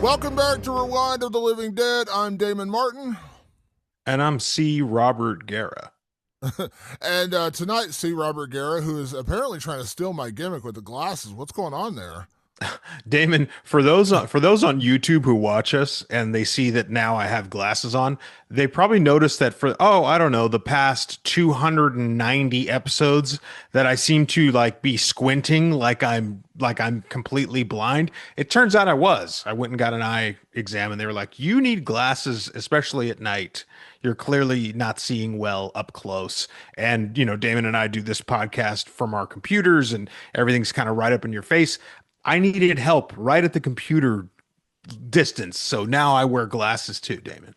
Welcome back to Rewind of the Living Dead. I'm Damon Martin. And I'm C. Robert Guerra. And tonight, see Robert Guerra, who is apparently trying to steal my gimmick with the glasses. What's going on there? Damon, for those on YouTube who watch us and they see that now I have glasses on, they probably noticed that for I don't know, the past 290 episodes that I seem to like be squinting like I'm completely blind. It turns out I was. I went and got an eye exam and they were like, "You need glasses, especially at night. You're clearly not seeing well up close." And Damon and I do this podcast from our computers and everything's kind of right up in your face. I needed help right at the computer distance. So now I wear glasses too, Damon.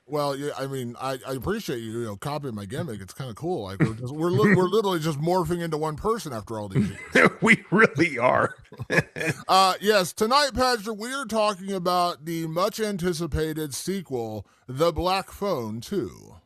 Well, yeah, I mean, I appreciate you, copying my gimmick. It's kind of cool. Like we're literally just morphing into one person after all these years. We really are. Yes, tonight, Patrick, we are talking about the much anticipated sequel, The Black Phone 2.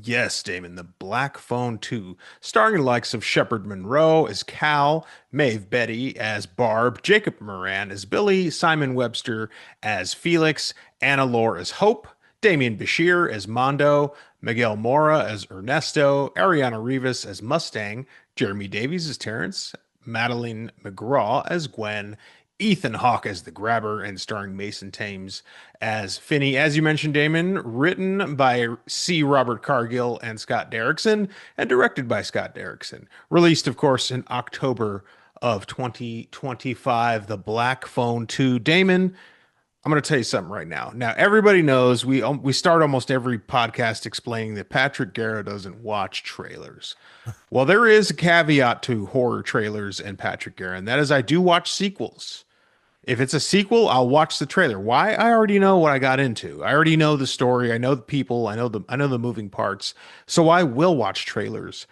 Yes, Damon, the Black Phone 2, starring the likes of Shepard Monroe as Cal, Maeve Betty as Barb, Jacob Moran as Billy, Simon Webster as Felix, Anna Lore as Hope, Damian Bashir as Mondo, Miguel Mora as Ernesto, Ariana Rivas as Mustang, Jeremy Davies as Terrence, Madeline McGraw as Gwen, Ethan Hawke as the Grabber, and starring Mason Thames as Finney. As you mentioned, Damon, written by C. Robert Cargill and Scott Derrickson, and directed by Scott Derrickson. Released, of course, in October of 2025. The Black Phone 2. Damon, I'm going to tell you something right now. Now, everybody knows we start almost every podcast explaining that Patrick Guerra doesn't watch trailers. Well, there is a caveat to horror trailers and Patrick Guerra, and that is I do watch sequels. If it's a sequel, I'll watch the trailer. Why? I already know what I got into. I already know the story. I know the people. I know the moving parts. So I will watch trailers.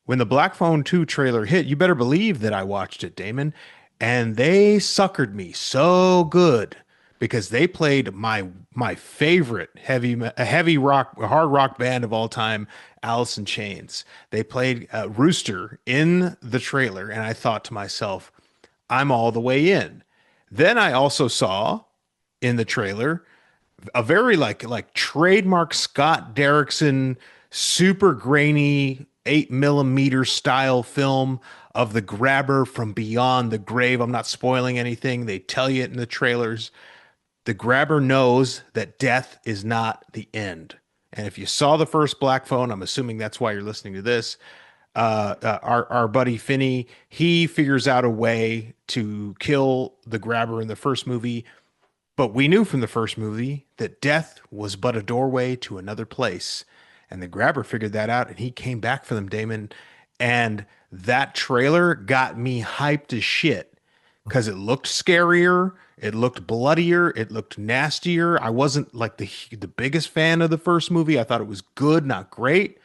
When the Black Phone 2 trailer hit, you better believe that I watched it, Damon. And they suckered me so good because they played my favorite heavy rock hard rock band of all time, Alice in Chains. They played Rooster in the trailer, and I thought to myself, I'm all the way in. Then I also saw in the trailer a very like trademark Scott Derrickson super grainy 8 millimeter style film of the grabber from beyond the grave. I'm not spoiling anything. They tell you it in the trailers. The grabber knows that death is not the end. And if you saw the first Black Phone, I'm assuming that's why you're listening to this. Our buddy Finney, he figures out a way to kill the grabber in the first movie, but we knew from the first movie that death was but a doorway to another place. And the grabber figured that out and he came back for them, Damon. And that trailer got me hyped as shit because it looked scarier, it looked bloodier, it looked nastier. I wasn't like the biggest fan of the first movie. I thought it was good, not great.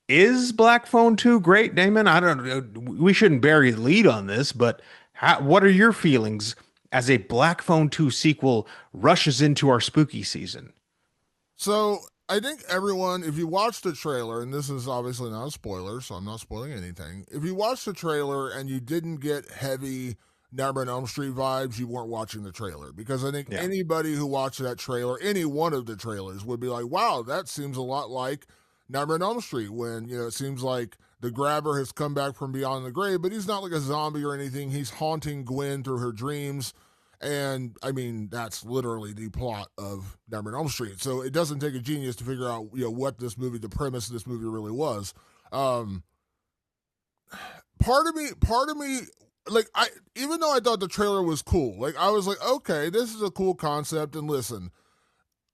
Is Black Phone 2 great, Damon? I don't know. We shouldn't bury the lead on this, but what are your feelings as a Black Phone 2 sequel rushes into our spooky season? So I think everyone, if you watch the trailer, and this is obviously not a spoiler, so I'm not spoiling anything. If you watch the trailer and you didn't get heavy Nightmare on Elm Street vibes, you weren't watching the trailer. Because I think Yeah. anybody who watched that trailer, any one of the trailers, would be like, wow, that seems a lot like Nightmare on Elm Street when, it seems like the grabber has come back from beyond the grave, but he's not like a zombie or anything. He's haunting Gwen through her dreams. And I mean, that's literally the plot of Nightmare on Elm Street. So it doesn't take a genius to figure out, what this movie, the premise of this movie really was. Um, part of me, like even though I thought the trailer was cool, like I was like, okay, this is a cool concept. And listen,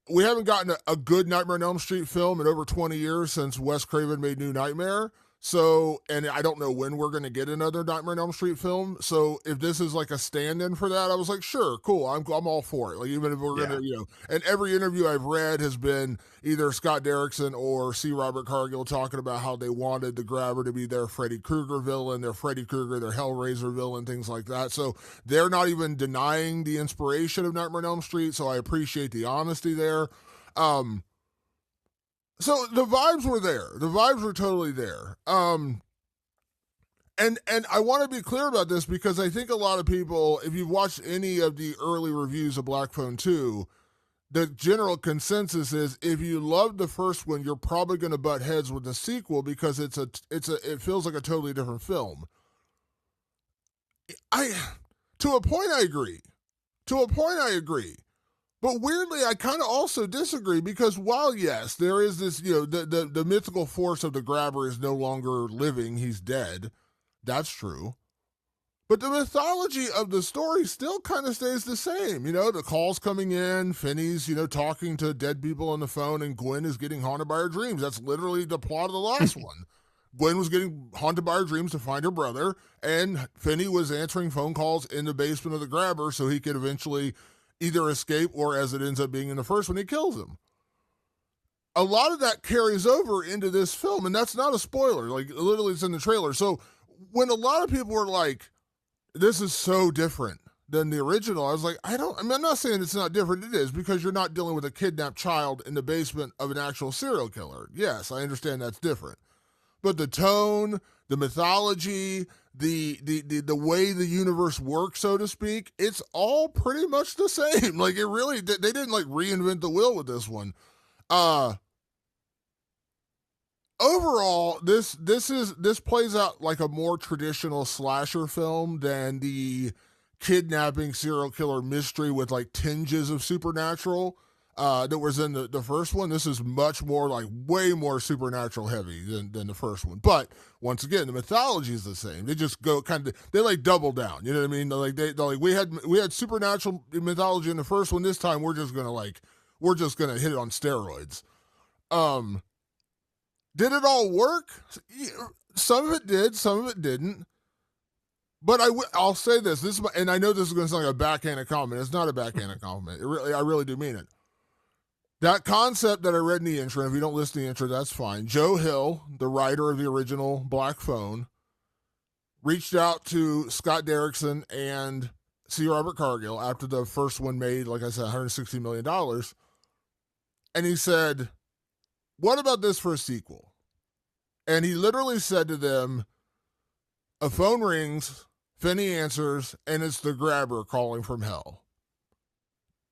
we haven't gotten a good Nightmare on Elm Street film in over 20 years since Wes Craven made New Nightmare. So, and I don't know when we're going to get another Nightmare on Elm Street film. So, if this is like a stand-in for that, I was like, sure, cool, I'm all for it. Like, even if we're Yeah. gonna, and every interview I've read has been either Scott Derrickson or C. Robert Cargill talking about how they wanted the grabber to be their Freddy Krueger villain, their Freddy Krueger, their Hellraiser villain, things like that. So, they're not even denying the inspiration of Nightmare on Elm Street. So, I appreciate the honesty there. Um, so the vibes were there. The vibes were totally there. And I want to be clear about this because I think a lot of people, if you've watched any of the early reviews of Black Phone 2, the general consensus is if you loved the first one, you're probably going to butt heads with the sequel because it feels like a totally different film. I to a point I agree. To a point I agree. But weirdly, I kind of also disagree because while yes, there is this, the mythical force of the grabber is no longer living, he's dead. That's true. But the mythology of the story still kind of stays the same. The calls coming in, Finney's, talking to dead people on the phone, and Gwen is getting haunted by her dreams. That's literally the plot of the last one. Gwen was getting haunted by her dreams to find her brother, and Finney was answering phone calls in the basement of the grabber so he could eventually either escape or, as it ends up being in the first one, he kills him. A lot of that carries over into this film, and that's not a spoiler. Like, literally, it's in the trailer. So when a lot of people were like, this is so different than the original, I was like, I'm not saying it's not different. It is, because you're not dealing with a kidnapped child in the basement of an actual serial killer. Yes, I understand that's different. But the tone, the mythology, the way the universe works, so to speak, it's all pretty much the same. Like, it really, they didn't like reinvent the wheel with this one. Overall, this plays out like a more traditional slasher film than the kidnapping serial killer mystery with like tinges of supernatural that was in the first one. This is much more like way more supernatural heavy than the first one. But once again, the mythology is the same. They just go they like double down. You know what I mean? They're like we had supernatural mythology in the first one. This time we're just gonna hit it on steroids. Did it all work? Some of it did, some of it didn't. But I'll say this. And I know this is going to sound like a backhanded comment. It's not a backhanded compliment. I really do mean it. That concept that I read in the intro, if you don't listen to the intro, that's fine. Joe Hill, the writer of the original Black Phone, reached out to Scott Derrickson and C. Robert Cargill after the first one made, like I said, $160 million. And he said, what about this for a sequel? And he literally said to them, a phone rings, Finney answers, and it's the grabber calling from hell.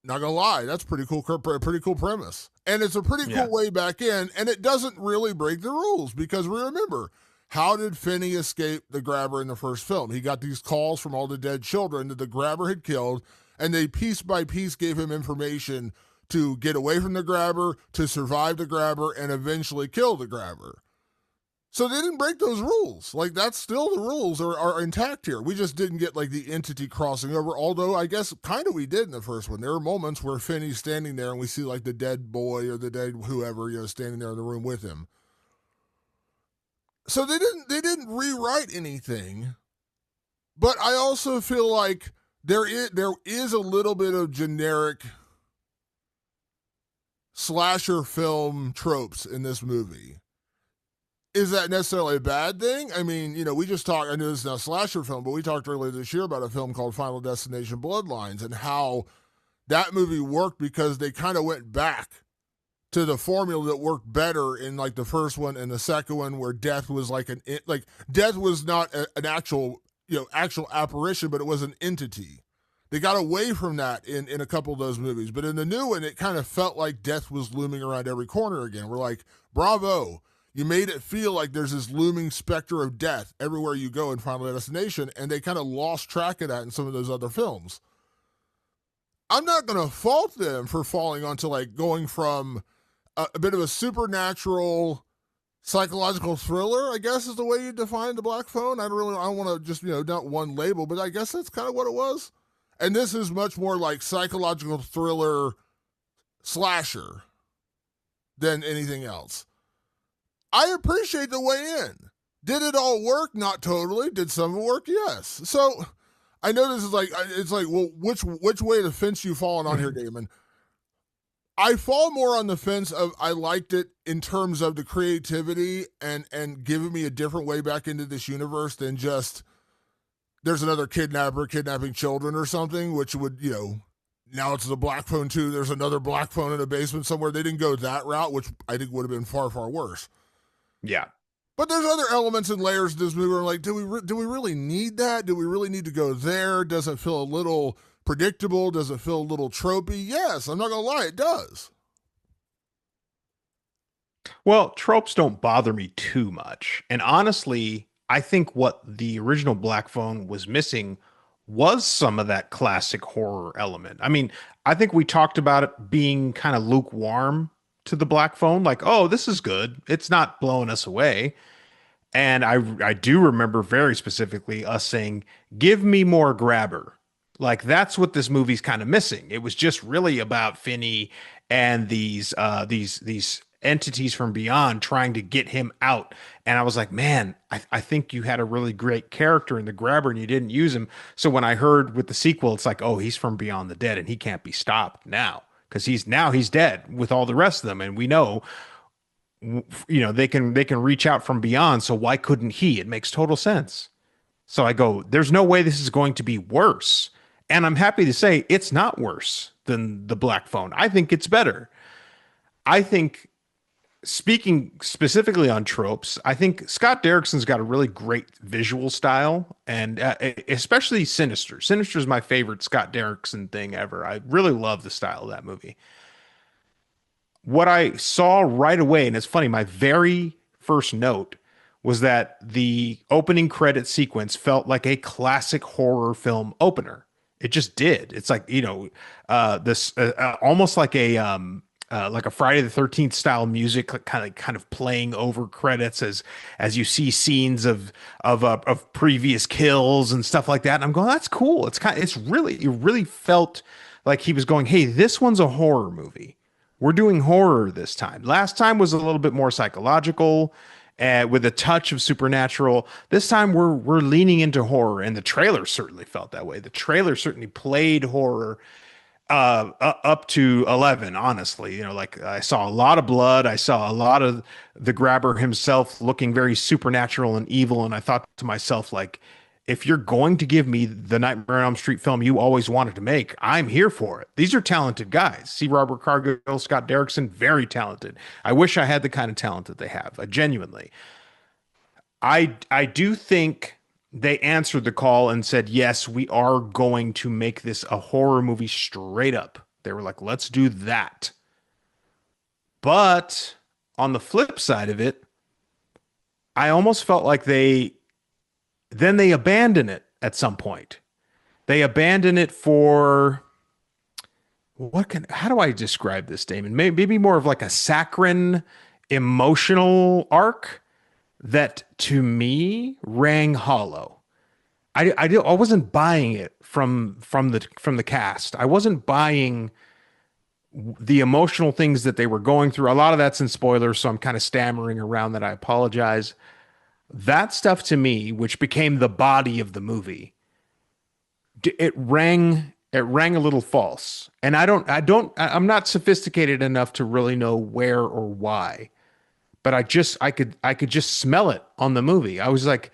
Not gonna lie, that's pretty cool premise. And it's a pretty cool way back in, and it doesn't really break the rules because remember, how did Finney escape the grabber in the first film? He got these calls from all the dead children that the grabber had killed, and they piece by piece gave him information to get away from the grabber, to survive the grabber, and eventually kill the grabber. So they didn't break those rules. Like, that's still the rules are intact here. We just didn't get, like, the entity crossing over, although I guess kind of we did in the first one. There are moments where Finney's standing there and we see, like, the dead boy or the dead whoever, standing there in the room with him. So they didn't rewrite anything. But I also feel like there is a little bit of generic slasher film tropes in this movie. Is that necessarily a bad thing? I mean, we just talked, I know this is not a slasher film, but we talked earlier this year about a film called Final Destination Bloodlines and how that movie worked because they kind of went back to the formula that worked better in like the first one and the second one, where death was death was not an actual apparition, but it was an entity. They got away from that in a couple of those movies, but in the new one, it kind of felt like death was looming around every corner again. We're like, bravo. You made it feel like there's this looming specter of death everywhere you go in Final Destination, and they kind of lost track of that in some of those other films. I'm not going to fault them for falling onto like going from a bit of a supernatural psychological thriller, I guess is the way you define the Black Phone. I don't want to just, not one label, but I guess that's kind of what it was. And this is much more like psychological thriller slasher than anything else. I appreciate the way in. Did it all work? Not totally. Did some of it work? Yes. So I know this is like, it's like, well, which way of the fence you falling on here, Damon? I fall more on the fence of I liked it in terms of the creativity and giving me a different way back into this universe than just there's another kidnapper kidnapping children or something, which would, now it's the Black Phone 2. There's another Black Phone in a basement somewhere. They didn't go that route, which I think would have been far, far worse. Yeah. But there's other elements and layers to this movie where I'm like, do we really need that? Do we really need to go there? Does it feel a little predictable? Does it feel a little tropey? Yes, I'm not gonna lie, it does. Well, tropes don't bother me too much. And honestly, I think what the original Black Phone was missing was some of that classic horror element. I mean, I think we talked about it being kind of lukewarm to the Black Phone, like, oh, this is good. It's not blowing us away. And I do remember very specifically us saying, "Give me more Grabber." Like that's what this movie's kind of missing. It was just really about Finney and these entities from beyond trying to get him out. And I was like, man, I think you had a really great character in the Grabber and you didn't use him. So when I heard with the sequel, it's like, oh, he's from beyond the dead and he can't be stopped now because he's dead with all the rest of them, and we know they can reach out from beyond, so why couldn't he? It makes total sense. So I go, there's no way this is going to be worse, and I'm happy to say it's not worse than the Black Phone. I think it's better. I think, speaking specifically on tropes, I think Scott Derrickson's got a really great visual style, and especially Sinister is my favorite Scott Derrickson thing ever. I really love the style of that movie. What I saw right away, and it's funny, my very first note was that the opening credit sequence felt like a classic horror film opener. It just did. It's like, this almost like a Friday the 13th style music, like kind of playing over credits as you see scenes of previous kills and stuff like that. And I'm going, that's cool. It really felt like he was going, hey, this one's a horror movie. We're doing horror this time. Last time was a little bit more psychological, with a touch of supernatural. This time we're leaning into horror, and the trailer certainly felt that way. The trailer certainly played horror up to 11. Honestly, like I saw a lot of blood. I saw a lot of the Grabber himself looking very supernatural and evil, and I thought to myself, like, if you're going to give me the Nightmare on Elm Street film you always wanted to make, I'm here for it. These are talented guys. See Robert Cargill, Scott Derrickson, very talented. I wish I had the kind of talent that they have. Genuinely. I do think they answered the call and said, yes, we are going to make this a horror movie straight up. They were like, let's do that. But on the flip side of it, I almost felt like they abandon it at some point. They abandon it for how do I describe this, Damon? Maybe more of like a saccharine emotional arc that to me rang hollow. I wasn't buying it from the cast. I wasn't buying the emotional things that they were going through. A lot of that's in spoilers, so I'm kind of stammering around that. I apologize. That stuff to me, which became the body of the movie, it rang a little false. And I'm not sophisticated enough to really know where or why, but I could just smell it on the movie. I was like,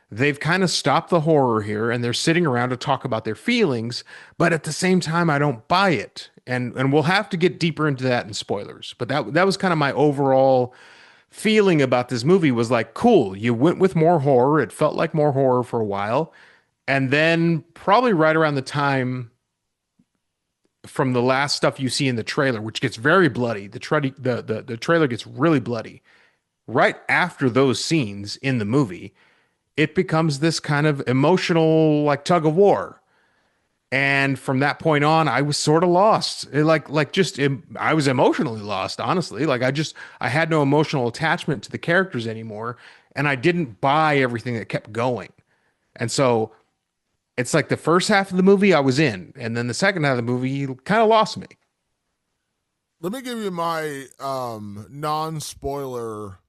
they've kind of stopped the horror here and they're sitting around to talk about their feelings, but at the same time I don't buy it. And we'll have to get deeper into that in spoilers. But that was kind of my overall feeling about this movie. Was like, cool, you went with more horror. It felt like more horror for a while. And then probably right around the time from the last stuff you see in the trailer, which gets very bloody, the trailer gets really bloody. Right after those scenes in the movie, it becomes this kind of emotional like tug of war. And from that point on, I was sort of lost. I was emotionally lost, honestly. I had no emotional attachment to the characters anymore, and I didn't buy everything that kept going. And so it's like the first half of the movie I was in, and then the second half of the movie kind of lost me. Let me give you my non-spoiler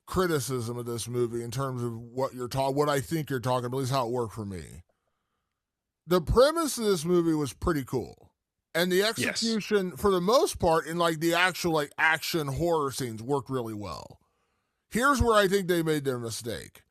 criticism of this movie in terms of what I think you're talking about, at least how it worked for me. The premise of this movie was pretty cool. And the Yes. execution, for the most part, in like the actual like action horror scenes worked really well. Here's where I think they made their mistake.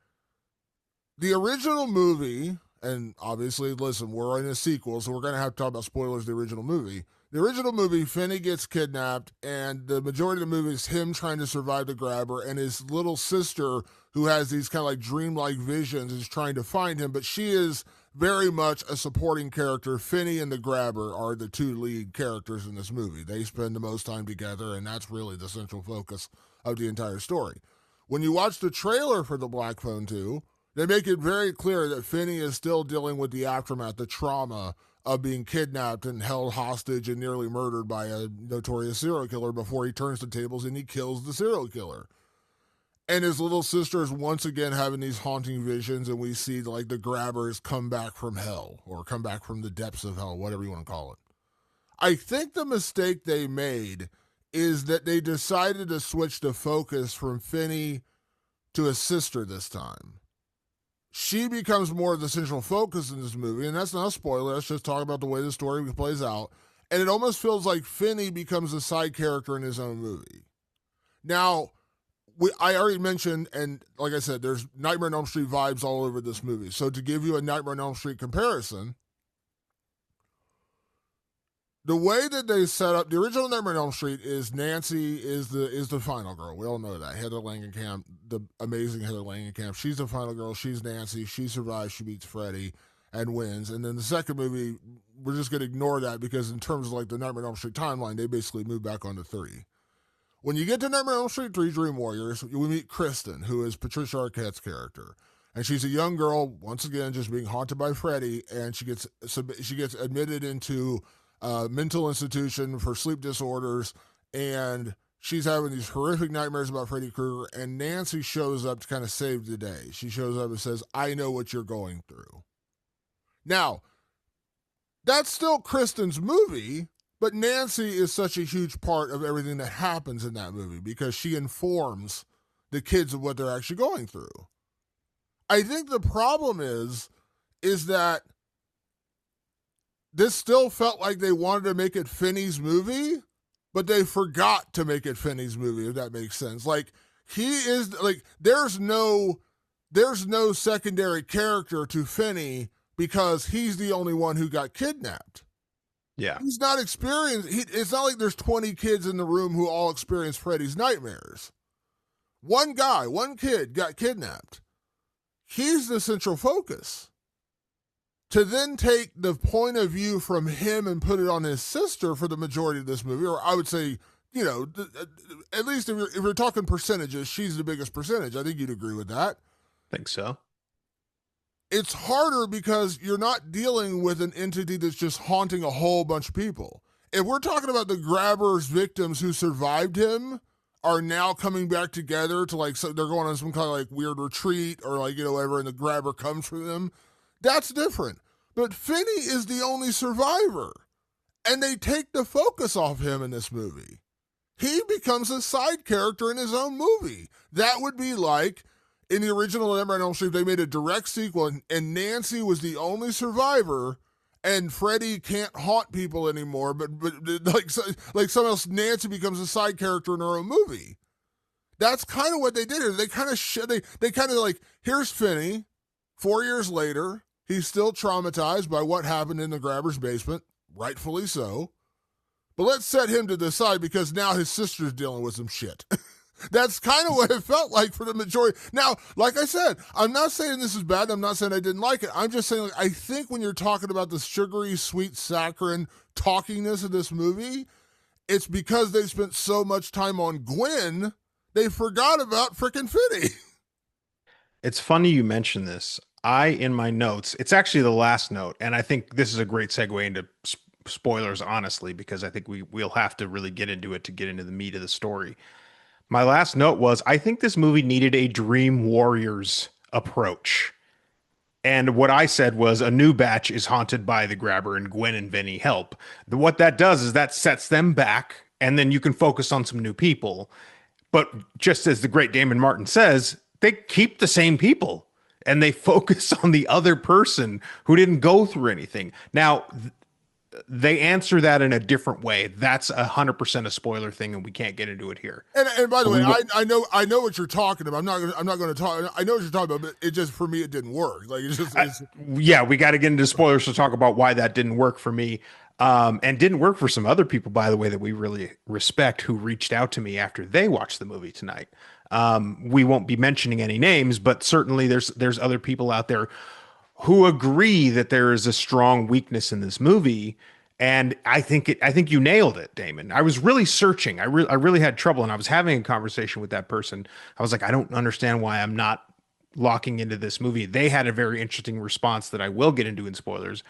The original movie, and obviously, listen, we're in a sequel, so we're going to have to talk about spoilers of the original movie. The original movie, Finney gets kidnapped, and the majority of the movie is him trying to survive the grabber, and his little sister, who has these kind of like dreamlike visions, is trying to find him, but she is very much a supporting character. Finney and the grabber are the two lead characters in this movie. They spend the most time together, and that's really the central focus of the entire story. When you watch the trailer for The Black Phone 2, they make it very clear that Finney is still dealing with the aftermath, the trauma of being kidnapped and held hostage and nearly murdered by a notorious serial killer before he turns the tables and he kills the serial killer. And his little sister is once again having these haunting visions, and we see like the grabbers come back from hell or come back from the depths of hell, whatever you want to call it. I think the mistake they made is that they decided to switch the focus from Finney to his sister this time. She becomes more of the central focus in this movie, and that's not a spoiler. Let's just talk about the way the story plays out. And it almost feels like Finney becomes a side character in his own movie. Now, I already mentioned, and like I said, there's Nightmare on Elm Street vibes all over this movie. So to give you a Nightmare on Elm Street comparison, the way that they set up the original Nightmare on Elm Street is Nancy is the final girl. We all know that. Heather Langenkamp, the amazing Heather Langenkamp. She's the final girl. She's Nancy. She survives. She beats Freddy and wins. And then the second movie, we're just going to ignore that because in terms of like the Nightmare on Elm Street timeline, they basically move back onto 3. When you get to Nightmare on Elm Street 3 Dream Warriors, we meet Kristen, who is Patricia Arquette's character. And she's a young girl, once again, just being haunted by Freddy, and she gets admitted into mental institution for sleep disorders, and she's having these horrific nightmares about Freddy Krueger, and Nancy shows up to kind of save the day. She shows up and says, I know what you're going through. Now, that's still Kristen's movie, but Nancy is such a huge part of everything that happens in that movie because she informs the kids of what they're actually going through. I think the problem is that this still felt like they wanted to make it Finney's movie, but they forgot to make it Finney's movie, if that makes sense. Like, he is, like, there's no secondary character to Finney because he's the only one who got kidnapped. Yeah. He's not experienced. It's not like there's 20 kids in the room who all experience Freddy's nightmares. One kid got kidnapped. He's the central focus. To then take the point of view from him and put it on his sister for the majority of this movie, or I would say, you know, at least if you're talking percentages, she's the biggest percentage. I think you'd agree with that. I think so. It's harder because you're not dealing with an entity that's just haunting a whole bunch of people. If we're talking about the grabber's victims who survived him are now coming back together to like, so they're going on some kind of like weird retreat or like, you know, whatever, and the grabber comes for them. That's different. But Finney is the only survivor. And they take the focus off him in this movie. He becomes a side character in his own movie. That would be like in the original Nightmare on Elm Street, they made a direct sequel, and Nancy was the only survivor, and Freddy can't haunt people anymore, but like somehow Nancy becomes a side character in her own movie. That's kind of what they did here. They kind of they kind of like, here's Finney, 4 years later, he's still traumatized by what happened in the grabber's basement, rightfully so. But let's set him to the side because now his sister's dealing with some shit. That's kind of what it felt like for the majority. Now, like I said, I'm not saying this is bad. I'm not saying I didn't like it. I'm just saying, like, I think when you're talking about the sugary, sweet, saccharine talkiness of this movie, it's because they spent so much time on Gwen, they forgot about frickin' Finney. It's funny you mention this. In my notes, it's actually the last note, and I think this is a great segue into spoilers, honestly, because I think we'll have to really get into it to get into the meat of the story. My last note was, I think this movie needed a Dream Warriors approach. And what I said was a new batch is haunted by the grabber and Gwen and Vinny help. What that does is that sets them back, and then you can focus on some new people. But just as the great Damon Martin says, they keep the same people, and they focus on the other person who didn't go through anything. Now, they answer that in a different way. That's 100% a spoiler thing, and we can't get into it here. And by the way, I know what you're talking about. I'm not going to talk. I know what you're talking about, but it just, for me, it didn't work. Like it's just. Yeah, we got to get into spoilers to talk about why that didn't work for me. And didn't work for some other people, by the way, that we really respect who reached out to me after they watched the movie tonight. We won't be mentioning any names, but certainly there's other people out there who agree that there is a strong weakness in this movie. And I think you nailed it, Damon. I was really searching. I really had trouble, and I was having a conversation with that person. I was like, I don't understand why I'm not locking into this movie. They had a very interesting response that I will get into in spoilers.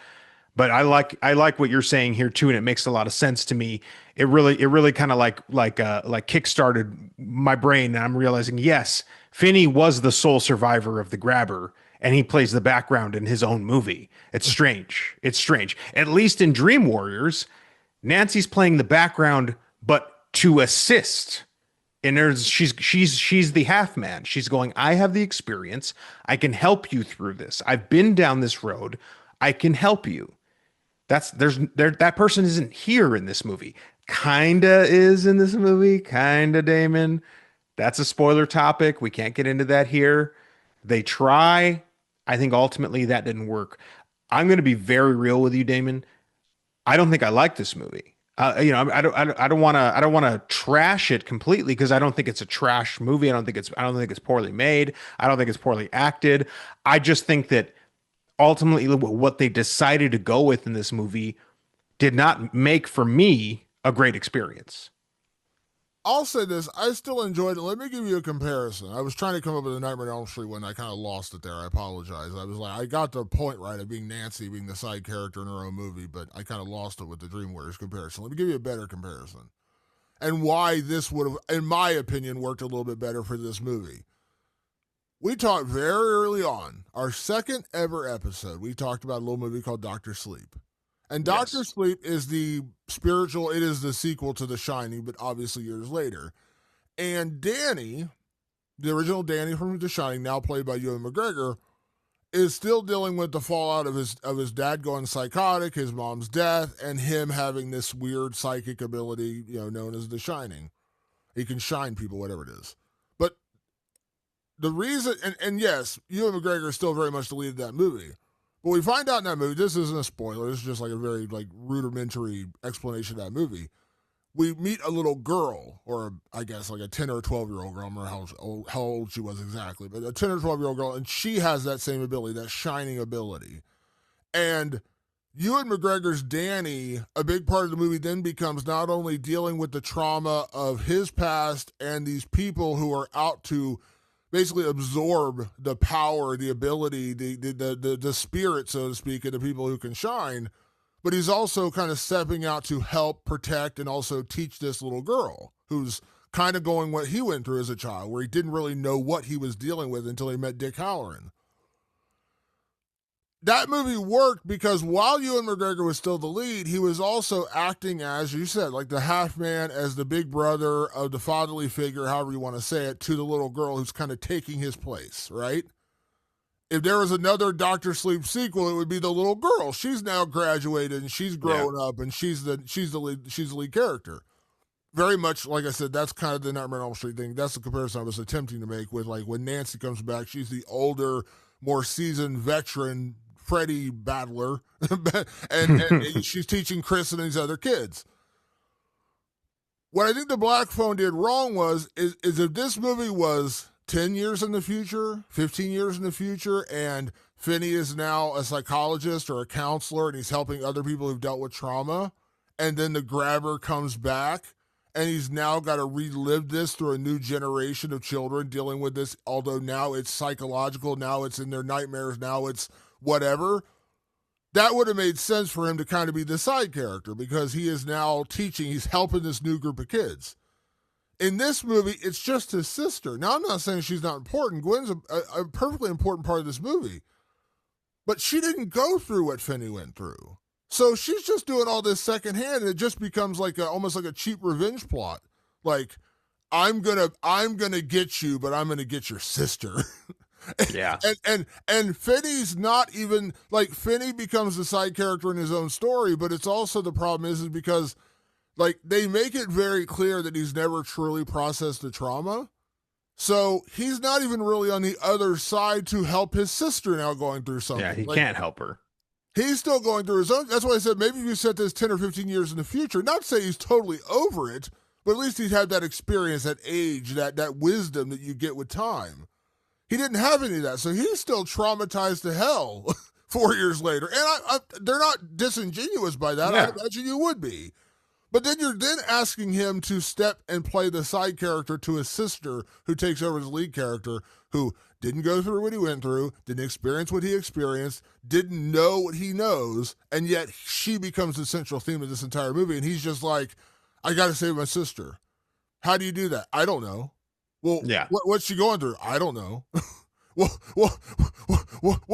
But I like what you're saying here too, and it makes a lot of sense to me. It really kind of like kickstarted my brain, and I'm realizing yes, Finney was the sole survivor of the grabber, and he plays the background in his own movie. It's strange. It's strange. At least in Dream Warriors, Nancy's playing the background, but to assist. And she's the half man. She's going, I have the experience. I can help you through this. I've been down this road. I can help you. That person isn't here in this movie. Kinda is in this movie, kinda Damon. That's a spoiler topic. We can't get into that here. They try. I think ultimately that didn't work. I'm going to be very real with you, Damon. I don't think I like this movie. I don't want to trash it completely because I don't think it's a trash movie. I don't think it's poorly made. I don't think it's poorly acted. I just think that ultimately what they decided to go with in this movie did not make for me a great experience. I'll say this: I still enjoyed it. Let me give you a comparison. I was trying to come up with a Nightmare on Elm Street when I kind of lost it there. I apologize. I was like, I got the point right of being Nancy, being the side character in her own movie, but I kind of lost it with the Dream Warriors comparison. Let me give you a better comparison and why this would have, in my opinion, worked a little bit better for this movie. We talked very early on, our second ever episode. We talked about a little movie called Doctor Sleep. And Doctor Yes. Sleep is the spiritual, it is the sequel to The Shining, but obviously years later. And Danny, the original Danny from The Shining, now played by Ewan McGregor, is still dealing with the fallout of his dad going psychotic, his mom's death, and him having this weird psychic ability, known as The Shining. He can shine people, whatever it is. But the reason, and yes, Ewan McGregor is still very much the lead of that movie. But we find out in that movie, this isn't a spoiler, this is just like a very rudimentary explanation of that movie. We meet a little girl, or I guess like a 10 or 12-year-old girl. I don't remember how old she was exactly, but a 10 or 12-year-old girl, and she has that same ability, that shining ability. And Ewan McGregor's Danny, a big part of the movie then becomes not only dealing with the trauma of his past and these people who are out to basically absorb the power, the ability, the spirit, so to speak, of the people who can shine, but he's also kind of stepping out to help protect and also teach this little girl who's kind of going what he went through as a child, where he didn't really know what he was dealing with until he met Dick Halloran. That movie worked because while Ewan McGregor was still the lead, he was also acting as you said, like the half man, as the big brother of the fatherly figure, however you want to say it, to the little girl who's kind of taking his place, right? If there was another Doctor Sleep sequel, it would be the little girl. She's now graduated and she's grown up, and she's the lead character. Very much like I said, that's kind of the Nightmare on Elm Street thing. That's the comparison I was attempting to make with like when Nancy comes back, she's the older, more seasoned veteran Freddy battler, and she's teaching Chris and these other kids. What I think the Black Phone did wrong is if this movie was 10 years in the future, 15 years in the future, and Finney is now a psychologist or a counselor and he's helping other people who've dealt with trauma, and then the grabber comes back and he's now got to relive this through a new generation of children dealing with this, although now it's psychological, now it's in their nightmares, now it's whatever, that would have made sense for him to kind of be the side character because he is now teaching, he's helping this new group of kids. In this movie, it's just his sister. Now, I'm not saying she's not important. Gwen's a perfectly important part of this movie. But she didn't go through what Finney went through. So she's just doing all this secondhand, and it just becomes like almost like a cheap revenge plot. Like, I'm gonna get you, but I'm gonna get your sister. Yeah. And Finney's not even like Finney becomes the side character in his own story, but it's also the problem is because like they make it very clear that he's never truly processed the trauma. So he's not even really on the other side to help his sister now going through something. Yeah, he like, can't help her. He's still going through his own. That's why I said maybe if you set this 10 or 15 years in the future, not to say he's totally over it, but at least he's had that experience, that age, that wisdom that you get with time. He didn't have any of that, so he's still traumatized to hell 4 years later. And they're not disingenuous by that. Yeah. I imagine you would be. But then you're then asking him to step and play the side character to his sister, who takes over as lead character, who didn't go through what he went through, didn't experience what he experienced, didn't know what he knows, and yet she becomes the central theme of this entire movie. And he's just like, I got to save my sister. How do you do that? I don't know. Well, Yeah. what's she going through? I don't know. What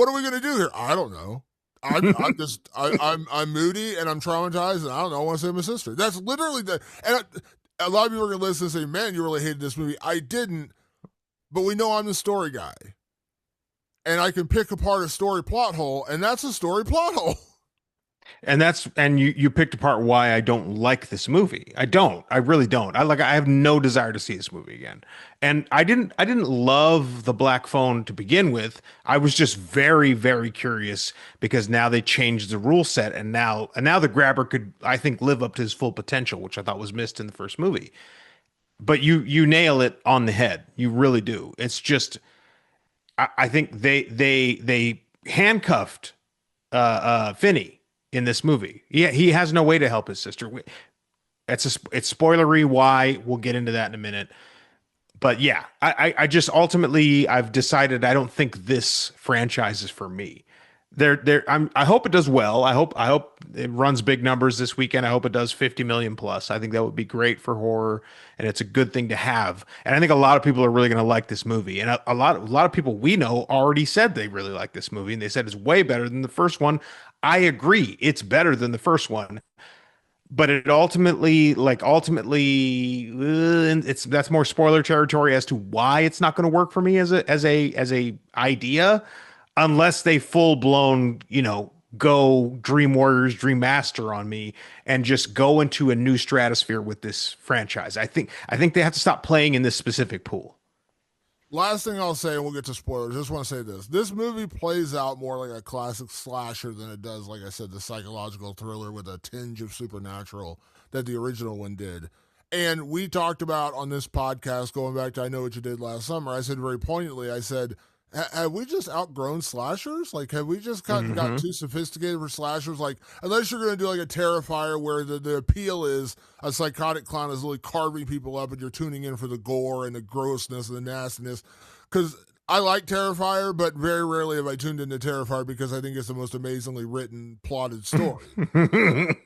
are we going to do here? I don't know. I'm moody and I'm traumatized and I don't know. I want to save my sister. That's literally the. And a lot of people are going to listen and say, "Man, you really hated this movie." I didn't, but we know I'm the story guy, and I can pick apart a story plot hole, and that's a story plot hole. And you picked apart why I don't like this movie. I really don't. I have no desire to see this movie again. And I didn't love The Black Phone to begin with. I was just very, very curious because now they changed the rule set, and now the grabber could, I think, live up to his full potential, which I thought was missed in the first movie. But you nail it on the head. You really do. It's just I think they handcuffed Finney in this movie. Yeah, he has no way to help his sister. It's spoilery why. We'll get into that in a minute. But yeah, I just ultimately I've decided I don't think this franchise is for me. I hope it does well. I hope it runs big numbers this weekend. I hope it does 50 million plus. I think that would be great for horror, and it's a good thing to have. And I think a lot of people are really going to like this movie. And a lot of people we know already said they really like this movie, and they said it's way better than the first one. I agree, it's better than the first one. But it ultimately, that's more spoiler territory as to why it's not going to work for me as a idea, unless they full blown, go Dream Warriors, Dream Master on me and just go into a new stratosphere with this franchise. I think they have to stop playing in this specific pool. Last thing I'll say, and we'll get to spoilers. Just want to say this: this movie plays out more like a classic slasher than it does, like I said, the psychological thriller with a tinge of supernatural that the original one did. And we talked about on this podcast, going back to I Know What You Did Last Summer, I said very poignantly, I said, have we just outgrown slashers? Like, have we just got too sophisticated for slashers? Like, unless you're going to do like a Terrifier where the appeal is a psychotic clown is really carving people up and you're tuning in for the gore and the grossness and the nastiness. Because I like Terrifier, but very rarely have I tuned into Terrifier because I think it's the most amazingly written, plotted story.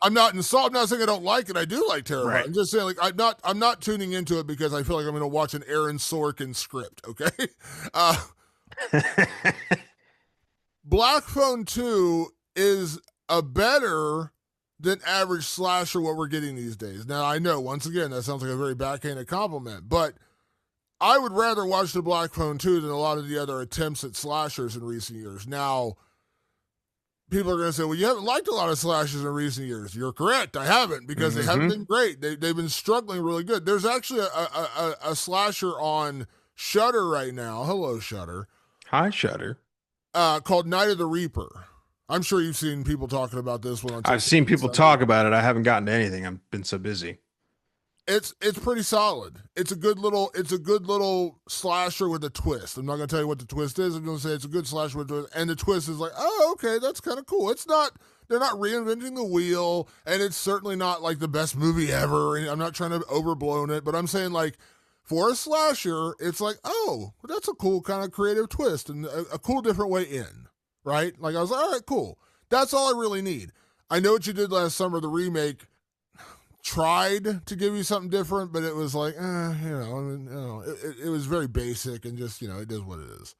I'm not saying I don't like it. I do like Terrifier. Right. I'm just saying, like, I'm not tuning into it because I feel like I'm going to watch an Aaron Sorkin script. Okay. Black Phone 2 is a better than average slasher what we're getting these days. Now, I know, once again, that sounds like a very backhanded compliment, but I would rather watch the Black Phone 2 than a lot of the other attempts at slashers in recent years. Now, people are going to say, well, you haven't liked a lot of slashers in recent years. You're correct. I haven't, because they haven't been great. They've been struggling really good. There's actually a slasher on Shudder right now. Hello, Shudder. Hi, Shudder. Called Night of the Reaper. I'm sure you've seen people talking about this one. I've seen people talk about it. I haven't gotten to anything. I've been so busy. It's pretty solid. It's a good little slasher with a twist. I'm not going to tell you what the twist is. I'm going to say it's a good slasher with a twist. And the twist is like, oh, okay, that's kind of cool. They're not reinventing the wheel, and it's certainly not like the best movie ever. And I'm not trying to overblown it, but I'm saying, like, for a slasher, it's like, oh, that's a cool kind of creative twist and a cool different way in, right? Like, I was like, all right, cool. That's all I really need. I Know What You Did Last Summer, the remake, tried to give you something different, but it was like, it was very basic and just, it is what it is.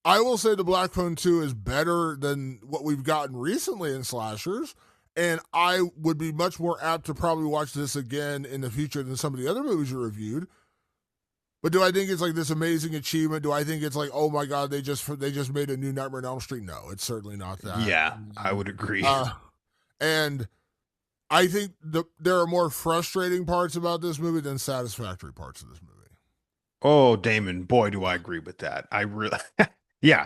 I will say the Black Phone 2 is better than what we've gotten recently in slashers, and I would be much more apt to probably watch this again in the future than some of the other movies you reviewed. But do I think it's like this amazing achievement? Do I think it's like, oh my God, they just made a new Nightmare on Elm Street? No, it's certainly not that. Yeah, I would agree. And I think there are more frustrating parts about this movie than satisfactory parts of this movie. Oh, Damon, boy, do I agree with that. I really, yeah,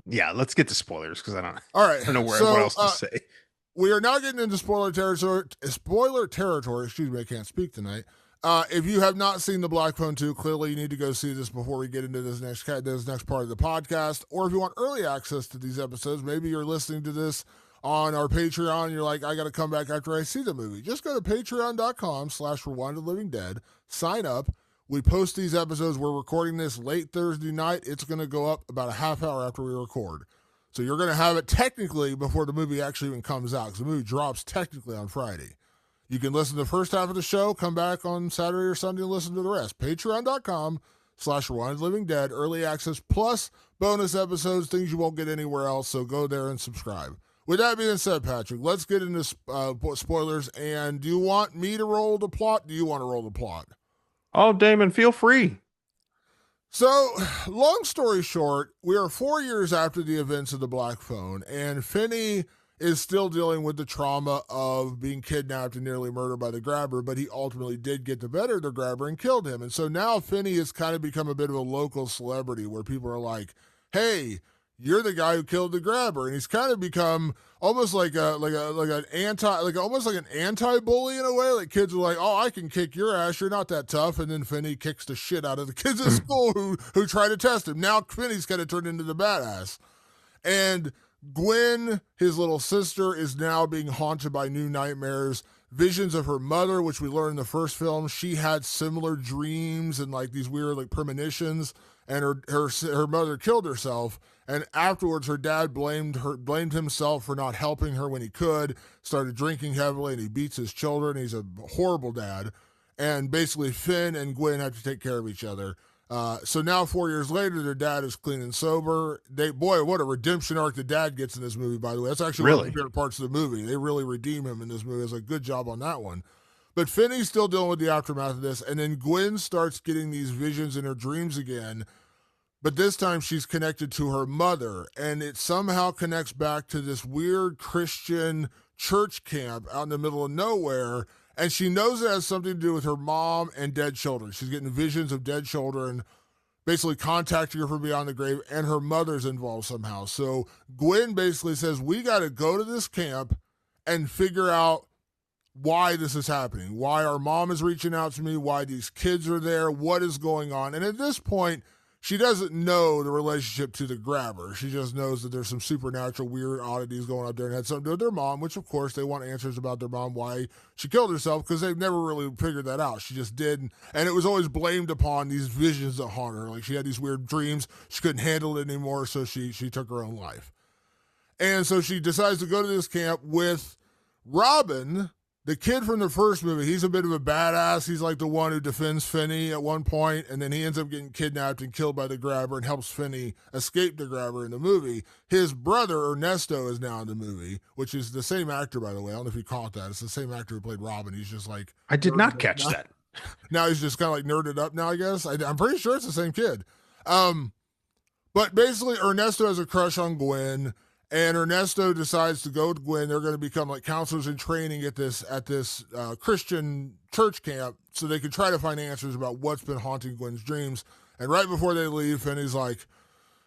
Yeah, let's get to spoilers because All I right. don't know what So else to say. we are now getting into spoiler territory. Spoiler territory. Excuse me, I can't speak tonight. If you have not seen the Black Phone 2, clearly you need to go see this before we get into this next part of the podcast. Or if you want early access to these episodes, maybe you're listening to this on our Patreon. And you're like, I got to come back after I see the movie. Just go to patreon.com/rewindedlivingdead. Sign up. We post these episodes. We're recording this late Thursday night. It's going to go up about a half hour after we record. So you're going to have it technically before the movie actually even comes out, because the movie drops technically on Friday. You can listen to the first half of the show, come back on Saturday or Sunday and listen to the rest. Patreon.com/rewindedlivingdead, early access plus bonus episodes, things you won't get anywhere else. So go there and subscribe. With that being said, Patrick, let's get into spoilers. And do you want me to roll the plot? Do you want to roll the plot? Oh, Damon, feel free. So, long story short, we are 4 years after the events of the Black Phone, and Finney is still dealing with the trauma of being kidnapped and nearly murdered by the Grabber, but he ultimately did get the better of the Grabber and killed him. And so now Finney has kind of become a bit of a local celebrity where people are like, hey, you're the guy who killed the Grabber. And he's kind of become almost like an anti-bully in a way. Like kids are like, oh, I can kick your ass, you're not that tough. And then Finney kicks the shit out of the kids at school who try to test him. Now Finney's kind of turned into the badass. And Gwen, his little sister, is now being haunted by new nightmares. Visions of her mother, which we learned in the first film, she had similar dreams and like these weird like premonitions, and her mother killed herself. And afterwards, her dad blamed himself for not helping her when he could, started drinking heavily, and he beats his children. He's a horrible dad. And basically, Finn and Gwen have to take care of each other. So now 4 years later, their dad is clean and sober. Boy, what a redemption arc the dad gets in this movie, by the way. That's actually one of my favorite parts of the movie. They really redeem him in this movie. It's a good job on that one. But Finney's still dealing with the aftermath of this, and then Gwen starts getting these visions in her dreams again, but this time she's connected to her mother, and it somehow connects back to this weird Christian church camp out in the middle of nowhere. And she knows it has something to do with her mom and dead children. She's getting visions of dead children, basically contacting her from beyond the grave, and her mother's involved somehow. So Gwen basically says, we got to go to this camp and figure out why this is happening, why our mom is reaching out to me, why these kids are there, what is going on. And at this point, she doesn't know the relationship to the Grabber. She just knows that there's some supernatural weird oddities going up there and had something to do with their mom, which of course they want answers about their mom, why she killed herself, because they've never really figured that out. She just did. And it was always blamed upon these visions that haunt her. Like she had these weird dreams. She couldn't handle it anymore, so she took her own life. And so she decides to go to this camp with Robin, the kid from the first movie. He's a bit of a badass. He's like the one who defends Finney at one point, and then he ends up getting kidnapped and killed by the Grabber and helps Finney escape the Grabber in the movie. His brother, Ernesto, is now in the movie, which is the same actor, by the way. I don't know if you caught that. It's the same actor who played Robin. He's just like... I did not catch that. Now he's just kind of like nerded up now, I guess. I'm pretty sure it's the same kid. But basically, Ernesto has a crush on Gwen, and Ernesto decides to go to Gwen. They're going to become like counselors in training at this Christian church camp, so they could try to find answers about what's been haunting Gwen's dreams. And right before they leave, Finney's like,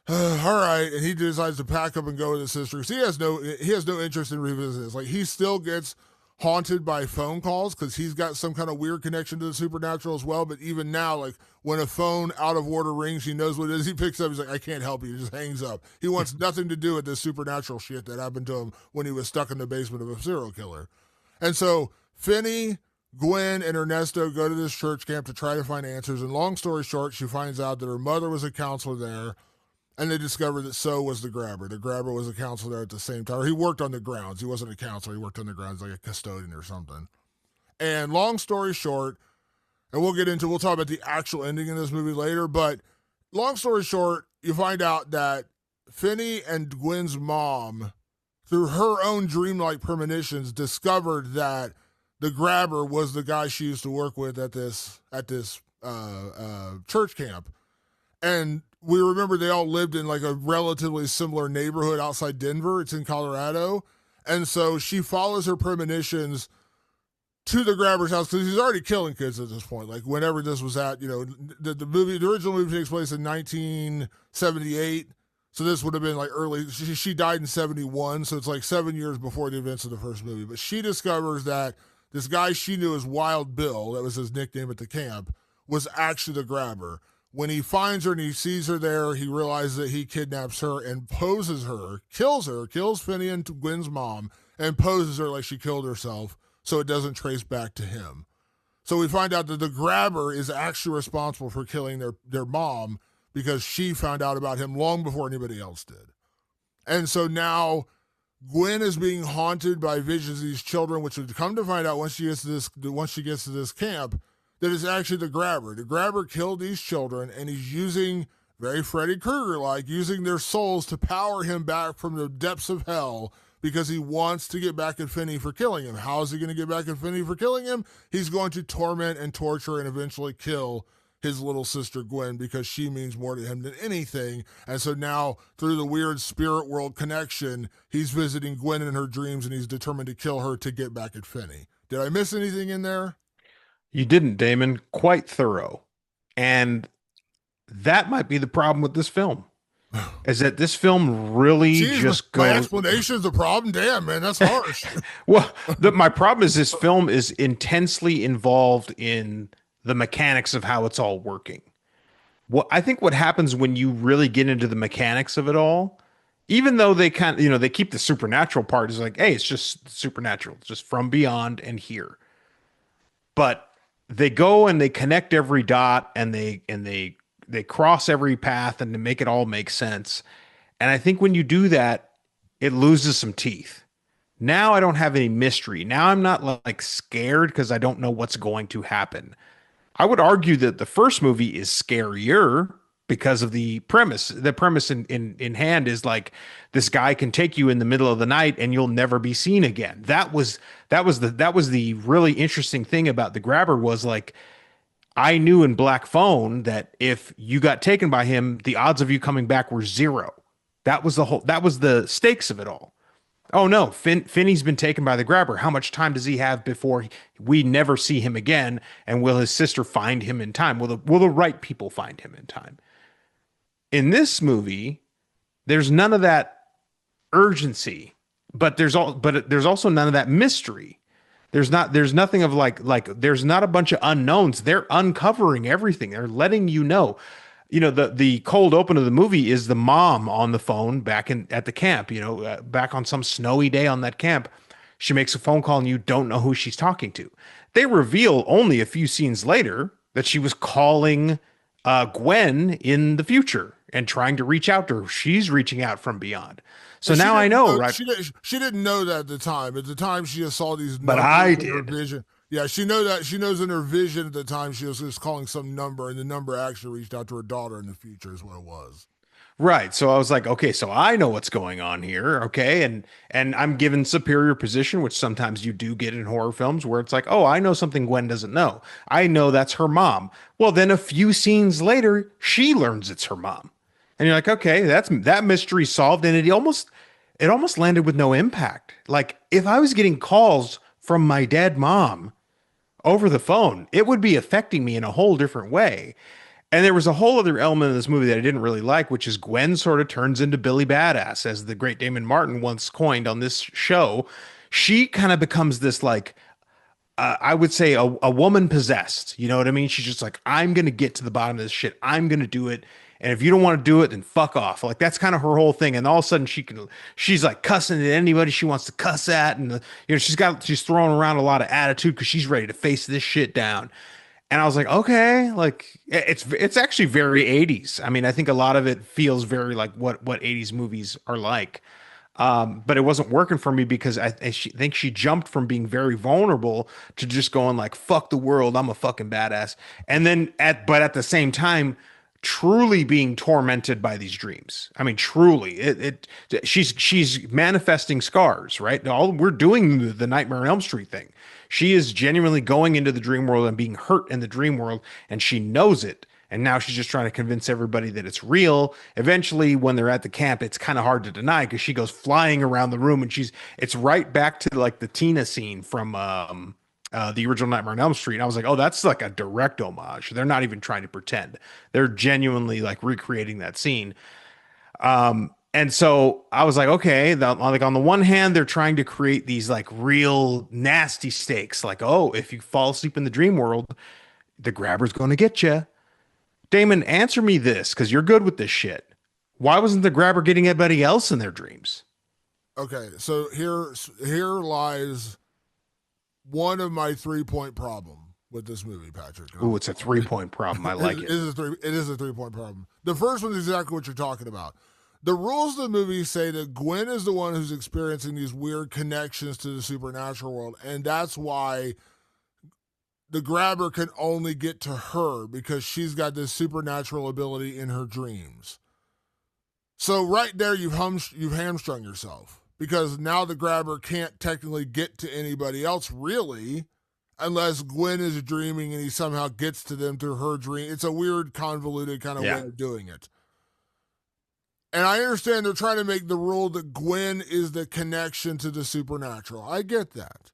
all right, and he decides to pack up and go with his sister, because he has no interest in revisiting this. Like, he still gets haunted by phone calls because he's got some kind of weird connection to the supernatural as well. But even now, like when a phone out of order rings, he knows what it is. He picks up. He's like, I can't help you. He just hangs up. He wants nothing to do with this supernatural shit that happened to him when he was stuck in the basement of a serial killer. And so Finney, Gwen, and Ernesto go to this church camp to try to find answers. And long story short, she finds out that her mother was a counselor there. And they discovered that so was the Grabber. The Grabber was a counselor there at the same time. He worked on the grounds. He wasn't a counselor. He worked on the grounds like a custodian or something. And long story short, and we'll talk about the actual ending in this movie later, but long story short, you find out that Finney and Gwen's mom, through her own dreamlike premonitions, discovered that the Grabber was the guy she used to work with at this church camp. And we remember they all lived in like a relatively similar neighborhood outside Denver. It's in Colorado. And so she follows her premonitions to the Grabber's house because he's already killing kids at this point. Like whenever this was at, the original movie takes place in 1978. So this would have been like early. She died in 71, so it's like 7 years before the events of the first movie. But she discovers that this guy she knew as Wild Bill, that was his nickname at the camp, was actually the grabber. When he finds her and he sees her there, he realizes that he kidnaps her and poses her, kills Finney and Gwen's mom, and poses her like she killed herself so it doesn't trace back to him. So we find out that the grabber is actually responsible for killing their mom because she found out about him long before anybody else did. And so now Gwen is being haunted by visions of these children, which would come to find out once she gets to this camp, that it's actually the grabber. The grabber killed these children, and he's using, very Freddy Krueger-like, using their souls to power him back from the depths of hell because he wants to get back at Finney for killing him. How is he going to get back at Finney for killing him? He's going to torment and torture and eventually kill his little sister Gwen because she means more to him than anything. And so now, through the weird spirit world connection, he's visiting Gwen in her dreams and he's determined to kill her to get back at Finney. Did I miss anything in there? You didn't, Damon. Quite thorough. And that might be the problem with this film. Is that this film really Jeez, just my goes. explanation is the problem. Damn, man, that's harsh. Well, my problem is this film is intensely involved in the mechanics of how it's all working. Well, I think what happens when you really get into the mechanics of it all, even though they kind of, they keep the supernatural part is like, hey, it's just supernatural, it's just from beyond and here. But they go and they connect every dot and they cross every path and to make it all make sense. And I think when you do that, it loses some teeth. Now I don't have any mystery. Now I'm not like scared because I don't know what's going to happen. I would argue that the first movie is scarier because of the premise. The premise in hand is like this guy can take you in the middle of the night and you'll never be seen again. That was the really interesting thing about the grabber was like I knew in Black Phone that if you got taken by him, the odds of you coming back were zero. That was the stakes of it all. Oh no, Finney's been taken by the grabber. How much time does he have before we never see him again? And will his sister find him in time? Will the right people find him in time? In this movie, there's none of that urgency, but there's also none of that mystery. There's nothing of like there's not a bunch of unknowns. They're uncovering everything. They're letting you know. The cold open of the movie is the mom on the phone back at the camp, back on some snowy day on that camp. She makes a phone call and you don't know who she's talking to. They reveal only a few scenes later that she was calling Gwen in the future and trying to reach out to her. She's reaching out from beyond. So And now I know, right? She didn't know that at the time. At the time, she just saw these But numbers I in her did. vision. Yeah, she knows in her vision at the time she was just calling some number, and the number actually reached out to her daughter in the future. Is what it was. Right. So I was like, okay, so I know what's going on here. Okay. And I'm given superior position, which sometimes you do get in horror films where it's like, oh, I know something Gwen doesn't know. I know that's her mom. Well, then a few scenes later, she learns it's her mom. And you're like, okay, that mystery solved. And it almost landed with no impact. Like if I was getting calls from my dead mom over the phone, it would be affecting me in a whole different way. And there was a whole other element of this movie that I didn't really like, which is Gwen sort of turns into Billy Badass, as the great Damon Martin once coined on this show. She kind of becomes this like, I would say a woman possessed. You know what I mean? She's just like, I'm going to get to the bottom of this shit. I'm going to do it. And if you don't want to do it, then fuck off. Like that's kind of her whole thing. And all of a sudden she's like cussing at anybody she wants to cuss at. And she's throwing around a lot of attitude because she's ready to face this shit down. And I was like, okay, like it's actually very 80s. I mean, I think a lot of it feels very like what 80s movies are like. But it wasn't working for me because I think she jumped from being very vulnerable to just going like, fuck the world, I'm a fucking badass. And then but at the same time, truly being tormented by these dreams. I mean, truly, she's manifesting scars, right? All we're doing the Nightmare on Elm Street thing. She is genuinely going into the dream world and being hurt in the dream world, and she knows it. And now she's just trying to convince everybody that it's real. Eventually, when they're at the camp, it's kind of hard to deny because she goes flying around the room, and it's right back to like the Tina scene from the original Nightmare on Elm Street. And I was like, oh, that's like a direct homage. They're not even trying to pretend. They're genuinely like recreating that scene. And so I was like, okay, like on the one hand, they're trying to create these like real nasty stakes, like, oh, if you fall asleep in the dream world, the grabber's going to get you. Damon, answer me this, because you're good with this shit. Why wasn't the grabber getting anybody else in their dreams? Okay, so here lies one of my 3-point problem with this movie, Patrick. Ooh, it's a 3-point problem. I like it. It is a 3-point problem. The first one is exactly what you're talking about. The rules of the movie say that Gwen is the one who's experiencing these weird connections to the supernatural world, and that's why the grabber can only get to her because she's got this supernatural ability in her dreams. So right there, you've hamstrung yourself because now the grabber can't technically get to anybody else really, unless Gwen is dreaming and he somehow gets to them through her dream. It's a weird, convoluted kind of way of doing it. And I understand they're trying to make the rule that Gwen is the connection to the supernatural. I get that.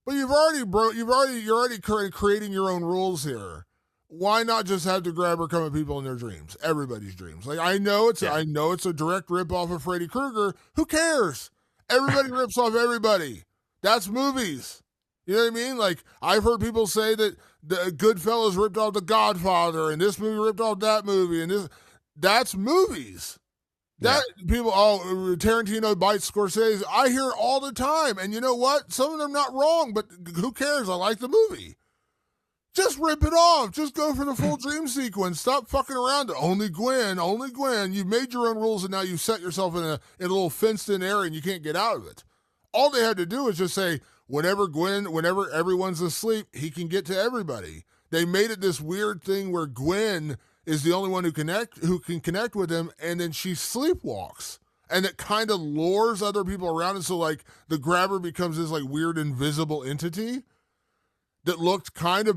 But you're already creating your own rules here. Why not just have the grabber come at people in their dreams? Everybody's dreams. Like I know it's a direct rip off of Freddy Krueger. Who cares? Everybody rips off everybody. That's movies. You know what I mean? Like I've heard people say that the Goodfellas ripped off The Godfather and this movie ripped off that movie and that's movies. That people, Tarantino bites Scorsese. I hear it all the time. And you know what? Some of them not wrong, but who cares? I like the movie. Just rip it off. Just go for the full dream sequence. Stop fucking around. Only Gwen, only Gwen. You've made your own rules and now you've set yourself in a little fenced-in area and you can't get out of it. All they had to do is just say, whenever everyone's asleep, he can get to everybody. They made it this weird thing where Gwen is the only one who can connect with him, and then she sleepwalks. And it kind of lures other people around. And so like the grabber becomes this like weird invisible entity that looked kind of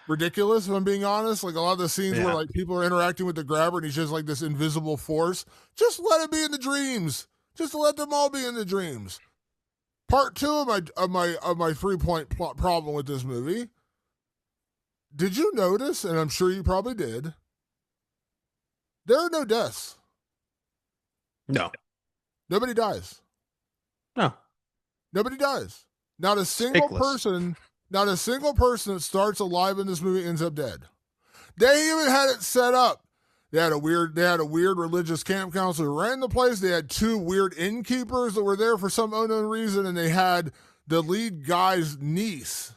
ridiculous, if I'm being honest. Like a lot of the scenes where like people are interacting with the grabber and he's just like this invisible force. Just let it be in the dreams. Just let them all be in the dreams. Part two of my 3-point problem with this movie. Did you notice, and I'm sure you probably did, there are no deaths. No. Nobody dies. No. Nobody dies. Not a single person that starts alive in this movie ends up dead. They even had it set up. They had a weird religious camp counselor who ran the place. They had 2 weird innkeepers that were there for some unknown reason, and they had the lead guy's niece,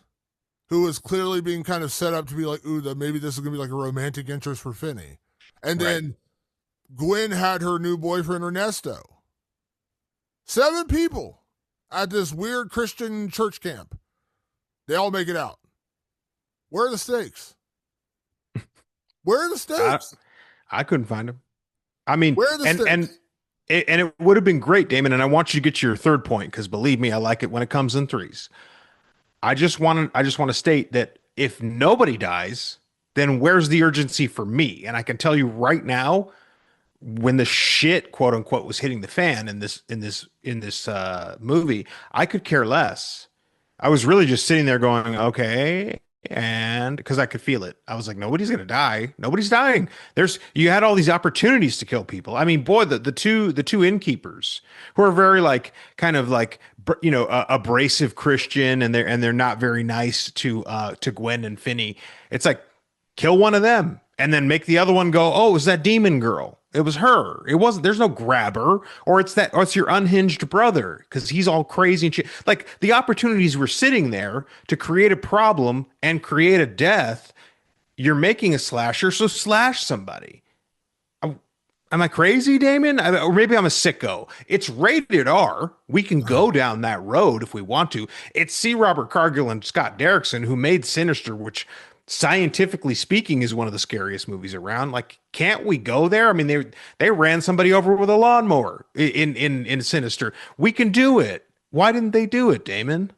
who was clearly being kind of set up to be like, ooh, maybe this is gonna be like a romantic interest for Finney. And then Gwen had her new boyfriend Ernesto. 7 people at this weird Christian church camp. They all make it out. Where are the stakes? Where are the stakes? I couldn't find them. I mean, where are the stakes? And it would have been great, Damon. And I want you to get to your third point because believe me, I like it when it comes in threes. I just want to state that if nobody dies, then where's the urgency for me? And I can tell you right now, when the shit, quote unquote, was hitting the fan in this movie, I could care less. I was really just sitting there going, okay, and because I could feel it. I was like, nobody's gonna die. Nobody's dying. You had all these opportunities to kill people. I mean, boy, the two innkeepers who are very like kind of like abrasive Christian, and they're not very nice to Gwen and Finney. It's like kill one of them and then make the other one go, oh, it was that demon girl. It was her. It wasn't. There's no grabber, or it's your unhinged brother because he's all crazy and shit. Like the opportunities were sitting there to create a problem and create a death. You're making a slasher, so slash somebody. Am I crazy, Damon? Or maybe I'm a sicko. It's rated R. We can go down that road if we want to. It's C. Robert Cargill and Scott Derrickson who made Sinister, which scientifically speaking is one of the scariest movies around. Like, can't we go there? I mean, they ran somebody over with a lawnmower in Sinister. We can do it. Why didn't they do it, Damon?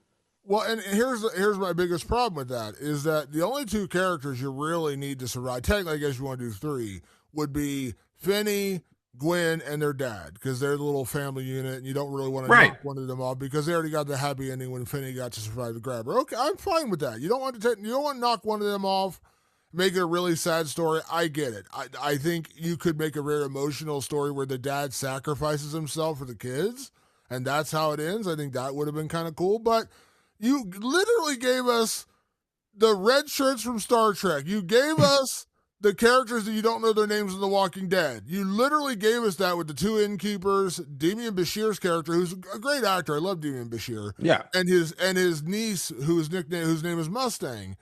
Well, and here's my biggest problem with that is that the only 2 characters you really need to survive, technically I guess you want to do 3, would be Finney, Gwen, and their dad, because they're the little family unit, and you don't really want to knock one of them off because they already got the happy ending when Finney got to survive the grabber. Okay, I'm fine with that. You don't want to knock one of them off. make it a really sad story. I get it. I think you could make a very emotional story where the dad sacrifices himself for the kids, and that's how it ends. I think that would have been kind of cool. But you literally gave us the red shirts from Star Trek. You gave us the characters that you don't know their names in The Walking Dead. You literally gave us that with the two innkeepers, Demian Bashir's character, who's a great actor. I love Demian Bashir, Yeah. and his niece, whose name is Mustang.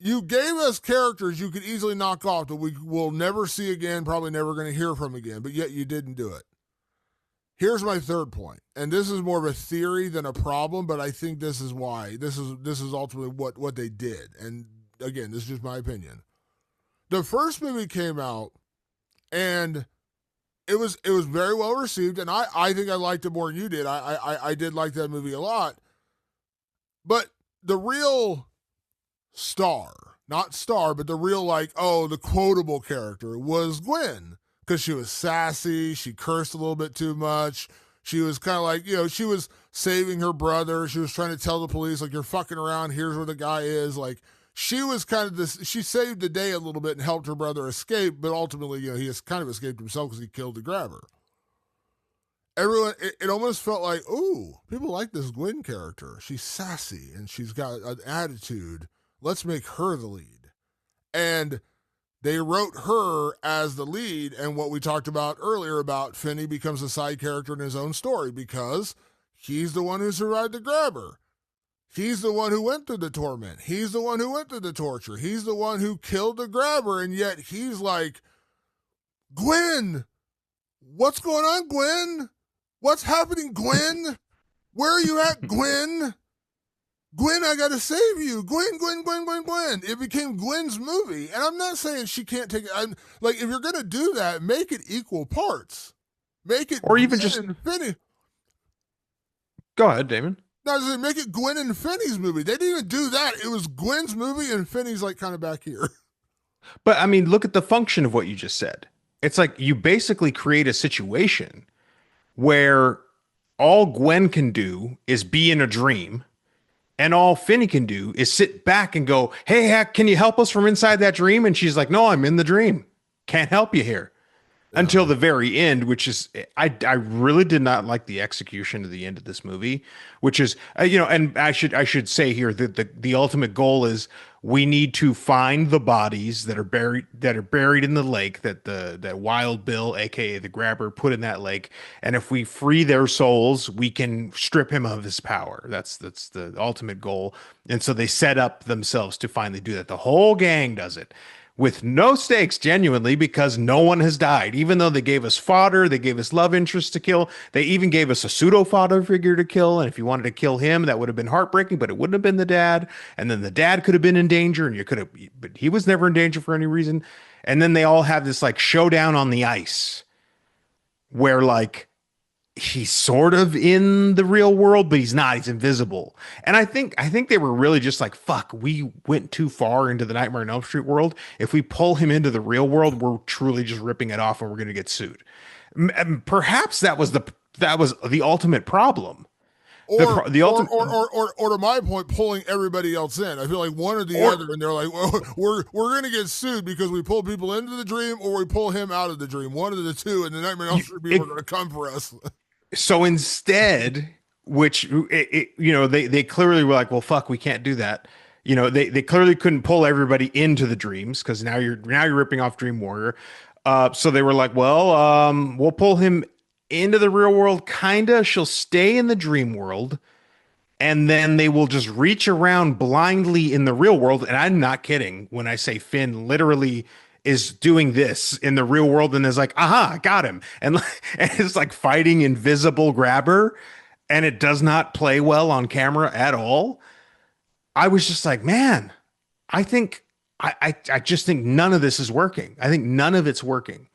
You gave us characters you could easily knock off that we will never see again, probably never going to hear from again, but yet you didn't do it. Here's my third point, and this is more of a theory than a problem, but I think this is why. This is ultimately what they did. And again, this is just my opinion. The first movie came out, and it was very well received, and I think I liked it more than you did. I did like that movie a lot. But the real star, but the real, like, oh, the quotable character was Gwen, because she was sassy, she cursed a little bit too much, she was kind of like, she was saving her brother, she was trying to tell the police, like, you're fucking around, here's where the guy is, like, she was kind of this, she saved the day a little bit and helped her brother escape, but ultimately, he has kind of escaped himself because he killed the grabber. Everyone, it almost felt like, ooh, people like this Gwen character, she's sassy, and she's got an attitude, let's make her the lead. And they wrote her as the lead, and what we talked about earlier about Finney becomes a side character in his own story because he's the one who survived the grabber. He's the one who went through the torment. He's the one who went through the torture. He's the one who killed the grabber, and yet he's like, Gwen, what's going on, Gwen? What's happening, Gwen? Where are you at, Gwen? Gwen, I gotta save you. Gwen, Gwen, Gwen, Gwen, Gwen. It became Gwen's movie. And I'm not saying she can't take it. I'm like, if you're gonna do that, make it equal parts. Make it Or even Gwen just and Finney. Go ahead, Damon. No, I was saying, make it Gwen and Finney's movie. They didn't even do that. It was Gwen's movie and Finney's like kind of back here. But I mean, look at the function of what you just said. It's like you basically create a situation where all Gwen can do is be in a dream, and all Finney can do is sit back and go, hey, Hack, can you help us from inside that dream? And she's like, no, I'm in the dream. Can't help you here. Until the very end, which is, I really did not like the execution of the end of this movie, which is, and I should say here that the ultimate goal is we need to find the bodies that are buried in the lake that Wild Bill, aka the Grabber, put in that lake, and if we free their souls, we can strip him of his power. That's the ultimate goal, and so they set up themselves to finally do that. The whole gang does it with no stakes, genuinely, because no one has died. Even though they gave us fodder, they gave us love interests to kill. They even gave us a pseudo father figure to kill. And if you wanted to kill him, that would have been heartbreaking, but it wouldn't have been the dad. And then the dad could have been in danger, and but he was never in danger for any reason. And then they all have this like showdown on the ice where like he's sort of in the real world, but he's not. He's invisible. And I think they were really just like, fuck, we went too far into the Nightmare on Elm Street world. If we pull him into the real world, we're truly just ripping it off and we're going to get sued. Perhaps that was the ultimate problem. Or to my point, pulling everybody else in. I feel like one or the other, and they're like, well, we're going to get sued because we pull people into the dream or we pull him out of the dream. One of the two, and the Nightmare on Elm Street people are going to come for us. So instead, which they clearly were like, well, fuck, we can't do that. They clearly couldn't pull everybody into the dreams because now you're ripping off Dream Warrior. So they were like, well, we'll pull him into the real world. Kinda, she'll stay in the dream world, and then they will just reach around blindly in the real world. And I'm not kidding when I say Finn literally is doing this in the real world and is like, aha, got him. And it's like fighting invisible Grabber, and it does not play well on camera at all. I was just like, man, I just think none of this is working. I think none of it's working.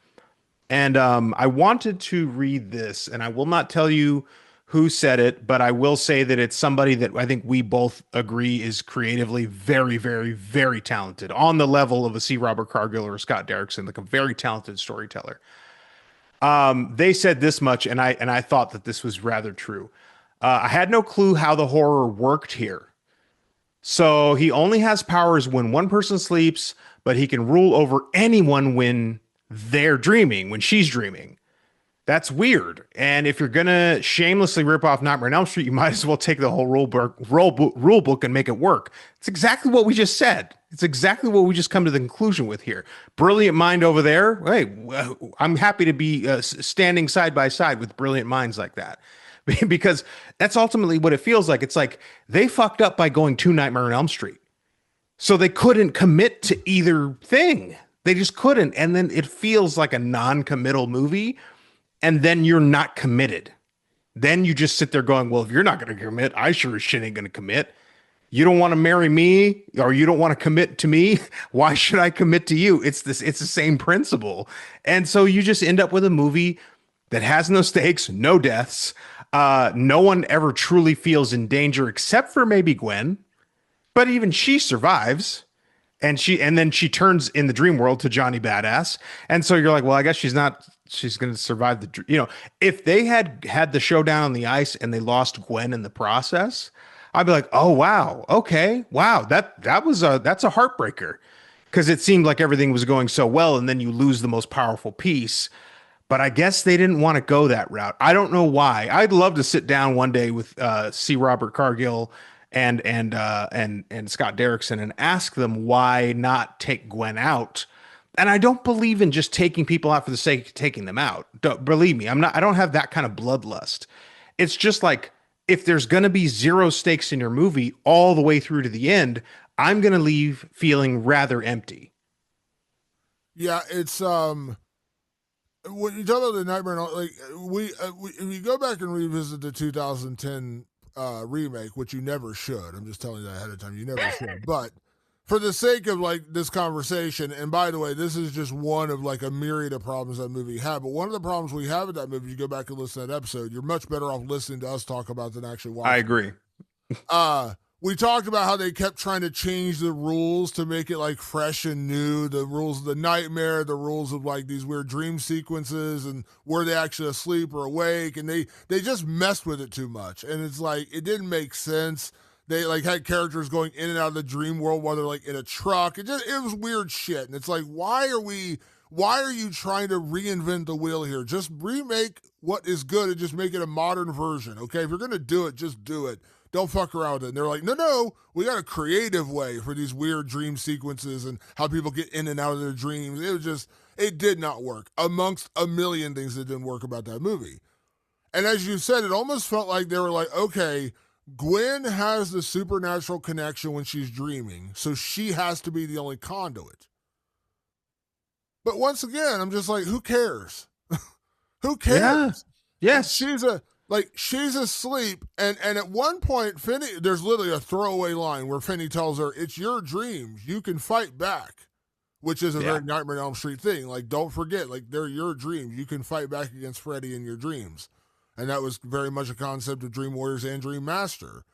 And I wanted to read this, and I will not tell you who said it, but I will say that it's somebody that I think we both agree is creatively very, very, very talented, on the level of a C. Robert Cargill or a Scott Derrickson, like a very talented storyteller. They said this much, and I thought that this was rather true. I had no clue how the horror worked here. So he only has powers when one person sleeps, but he can rule over anyone when they're dreaming, when she's dreaming. That's weird. And if you're gonna shamelessly rip off Nightmare on Elm Street, you might as well take the whole rule book and make it work. It's exactly what we just said. It's exactly what we just come to the conclusion with here. Brilliant mind over there. Hey, I'm happy to be standing side by side with brilliant minds like that. Because that's ultimately what it feels like. It's like they fucked up by going to Nightmare on Elm Street. So they couldn't commit to either thing. They just couldn't. And then it feels like a non-committal movie, and then you're not committed. Then you just sit there going, well, if you're not going to commit, I sure as shit ain't going to commit. You don't want to marry me, or you don't want to commit to me. Why should I commit to you? It's the same principle. And so you just end up with a movie that has no stakes, no deaths. No one ever truly feels in danger except for maybe Gwen, but even she survives. And then she turns in the dream world to Johnny Badass. And so you're like, well, I guess she's going to survive if they had the showdown on the ice and they lost Gwen in the process, I'd be like, oh, wow. Okay. Wow. That's a heartbreaker, because it seemed like everything was going so well. And then you lose the most powerful piece. But I guess they didn't want to go that route. I don't know why. I'd love to sit down one day with C. Robert Cargill and Scott Derrickson and ask them why not take Gwen out. And I don't believe in just taking people out for the sake of taking them out. Believe me, I don't have that kind of bloodlust. It's just like, if there's going to be zero stakes in your movie all the way through to the end, I'm going to leave feeling rather empty. Yeah, it's when you talk about the Nightmare, like we go back and revisit the 2010 remake, which you never should. I'm just telling you that ahead of time. You never should. But for the sake of like this conversation, and by the way, this is just one of like a myriad of problems that movie had. But one of the problems we have with that movie, you go back and listen to that episode, you're much better off listening to us talk about than actually watching. I agree. We talked about how they kept trying to change the rules to make it like fresh and new. The rules of the nightmare, the rules of like these weird dream sequences, and were they actually asleep or awake? And they just messed with it too much. And it's like it didn't make sense. They like had characters going in and out of the dream world while they're like in a truck. It was weird shit. And it's like, why are you trying to reinvent the wheel here? Just remake what is good and just make it a modern version. Okay. If you're gonna do it, just do it. Don't fuck around with it. And they're like, no, we got a creative way for these weird dream sequences and how people get in and out of their dreams. It did not work, amongst a million things that didn't work about that movie. And as you said, it almost felt like they were like, okay, Gwen has the supernatural connection when she's dreaming, so she has to be the only conduit. But once again, I'm just like, who cares? Who cares? Yeah. Yes. She's asleep, and at one point, Finney, there's literally a throwaway line where Finney tells her, it's your dreams, you can fight back, which is a very Nightmare on Elm Street thing. Like, don't forget, like, they're your dreams. You can fight back against Freddy in your dreams. And that was very much a concept of Dream Warriors and Dream Master.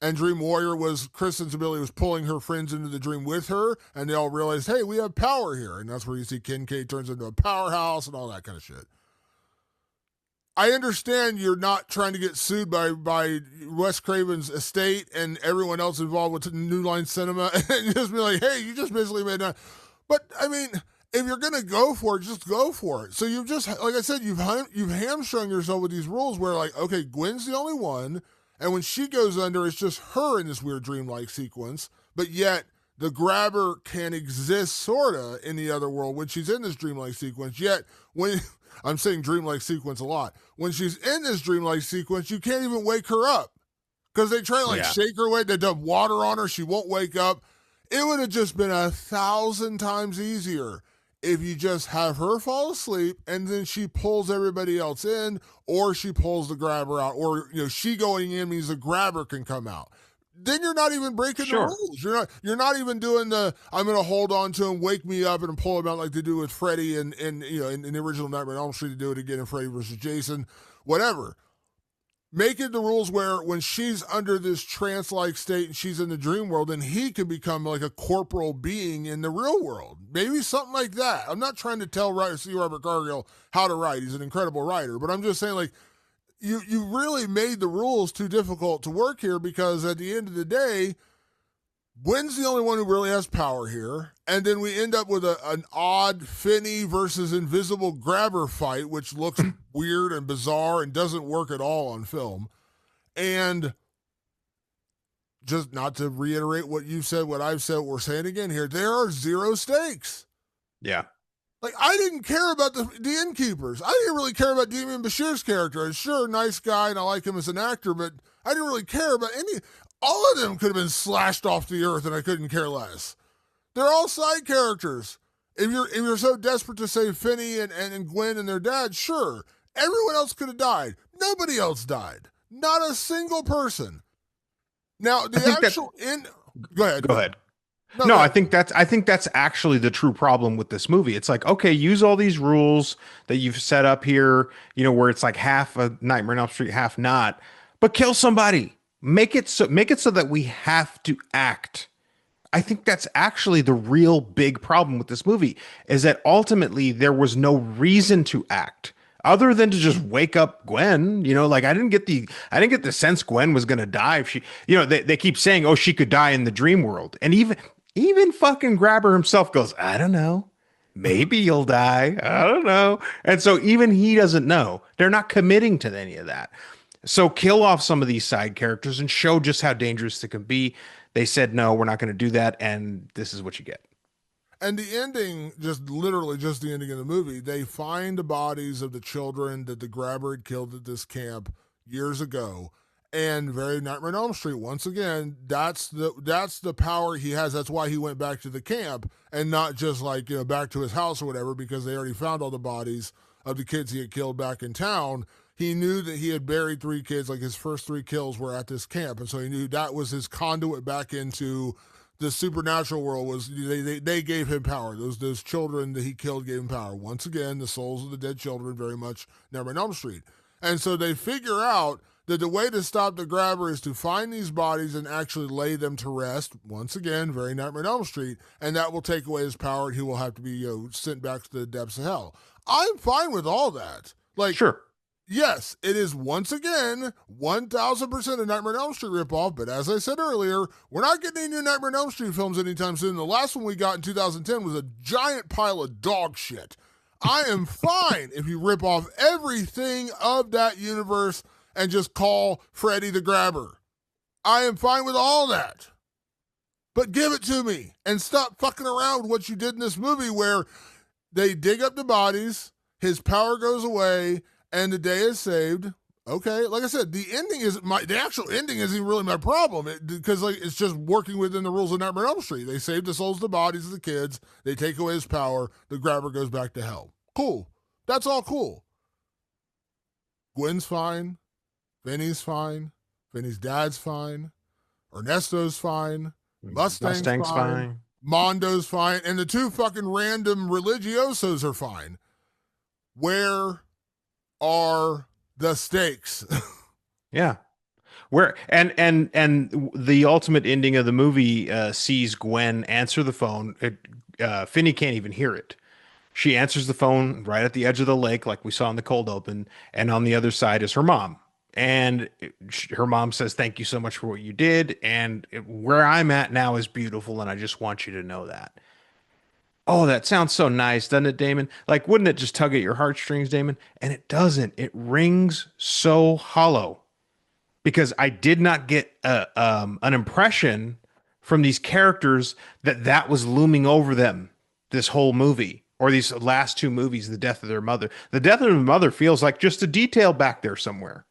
And Dream Warrior was, Kristen's ability was pulling her friends into the dream with her, and they all realized, hey, we have power here. And that's where you see Kincaid turns into a powerhouse and all that kind of shit. I understand you're not trying to get sued by Wes Craven's estate and everyone else involved with New Line Cinema and just be like, hey, you just basically made that. But, I mean, if you're going to go for it, just go for it. So you've just, like I said, you've hamstrung yourself with these rules where, like, okay, Gwen's the only one, and when she goes under, it's just her in this weird dreamlike sequence, but yet the grabber can exist, sort of, in the other world when she's in this dreamlike sequence, yet when... I'm saying dreamlike sequence a lot. When she's in this dreamlike sequence, you can't even wake her up because they try to shake her awake. They dump water on her. She won't wake up. It would have just been 1,000 times easier if you just have her fall asleep and then she pulls everybody else in, or she pulls the grabber out, or she going in means the grabber can come out. Then you're not even breaking the rules. You're not even doing the I'm going to hold on to him, wake me up, and pull him out like they do with Freddy and in the original Nightmare on Elm Street to do it again in Freddy versus Jason, whatever. Make it the rules where when she's under this trance-like state and she's in the dream world, then he can become like a corporal being in the real world. Maybe something like that. I'm not trying to tell C. Robert Cargill how to write. He's an incredible writer, but I'm just saying, like, you really made the rules too difficult to work here, because at the end of the day, Gwen's the only one who really has power here. And then we end up with an odd Finney versus Invisible Grabber fight, which looks weird and bizarre and doesn't work at all on film. And just not to reiterate what you've said, what I've said, what we're saying again here, there are zero stakes. Yeah. Like, I didn't care about the innkeepers. I didn't really care about Demian Bashir's character. And sure, nice guy, and I like him as an actor, but I didn't really care about any. All of them could have been slashed off the earth, and I couldn't care less. They're all side characters. If you're so desperate to save Finney and Gwen and their dad, sure. Everyone else could have died. Nobody else died. Not a single person. Now, the actual in. Go ahead. Go ahead. No, I think that's actually the true problem with this movie. It's like, okay, use all these rules that you've set up here, you know, where it's like half a Nightmare on Elm Street, half not, but kill somebody. Make it so that we have to act. I think that's actually the real big problem with this movie, is that ultimately there was no reason to act other than to just wake up Gwen. You know, like I didn't get the sense Gwen was going to die if she, you know, they keep saying, oh, she could die in the dream world. And even fucking Grabber himself goes, I don't know. Maybe you'll die. I don't know. And so even he doesn't know. They're not committing to any of that. So kill off some of these side characters and show just how dangerous they can be. They said, no, we're not going to do that. And this is what you get. And the ending, just literally just the ending of the movie, they find the bodies of the children that the Grabber had killed at this camp years ago. And very Nightmare on Elm Street, once again, that's the power he has. That's why he went back to the camp and not just like, you know, back to his house or whatever, because they already found all the bodies of the kids he had killed back in town. He knew that he had buried 3 kids, like his first 3 kills were at this camp. And so he knew that was his conduit back into the supernatural world. Was they gave him power. Those children that he killed gave him power. Once again, the souls of the dead children, very much Nightmare on Elm Street. And so they figure out that the way to stop the Grabber is to find these bodies and actually lay them to rest. Once again, very Nightmare on Elm Street. And that will take away his power, and he will have to be, you know, sent back to the depths of hell. I'm fine with all that. Like, sure. Yes, it is once again 1,000% a Nightmare on Elm Street ripoff, but as I said earlier, we're not getting any new Nightmare on Elm Street films anytime soon. The last one we got in 2010 was a giant pile of dog shit. I am fine if you rip off everything of that universe and just call Freddy the Grabber. I am fine with all that. But give it to me and stop fucking around with what you did in this movie where they dig up the bodies, his power goes away, and the day is saved. Okay, like I said, the actual ending isn't really my problem because like it's just working within the rules of Nightmare on Elm Street. They save the souls of the bodies of the kids. They take away his power. The Grabber goes back to hell. Cool. That's all cool. Gwen's fine. Vinny's fine. Vinny's dad's fine. Ernesto's fine. Mustang's fine. Mondo's fine. And the 2 fucking random religiosos are fine. Where are the stakes? Yeah. Where and the ultimate ending of the movie sees Gwen answer the phone. Finney can't even hear it. She answers the phone right at the edge of the lake, like we saw in the cold open, and on the other side is her mom. And her mom says, "Thank you so much for what you did, and where I'm at now is beautiful, and I just want you to know that." Oh, that sounds so nice, doesn't it, Damon? Like, wouldn't it just tug at your heartstrings, Damon? And it doesn't. It rings so hollow because I did not get an impression from these characters that was looming over them this whole movie or these last 2 movies, the death of their mother. The death of their mother feels like just a detail back there somewhere.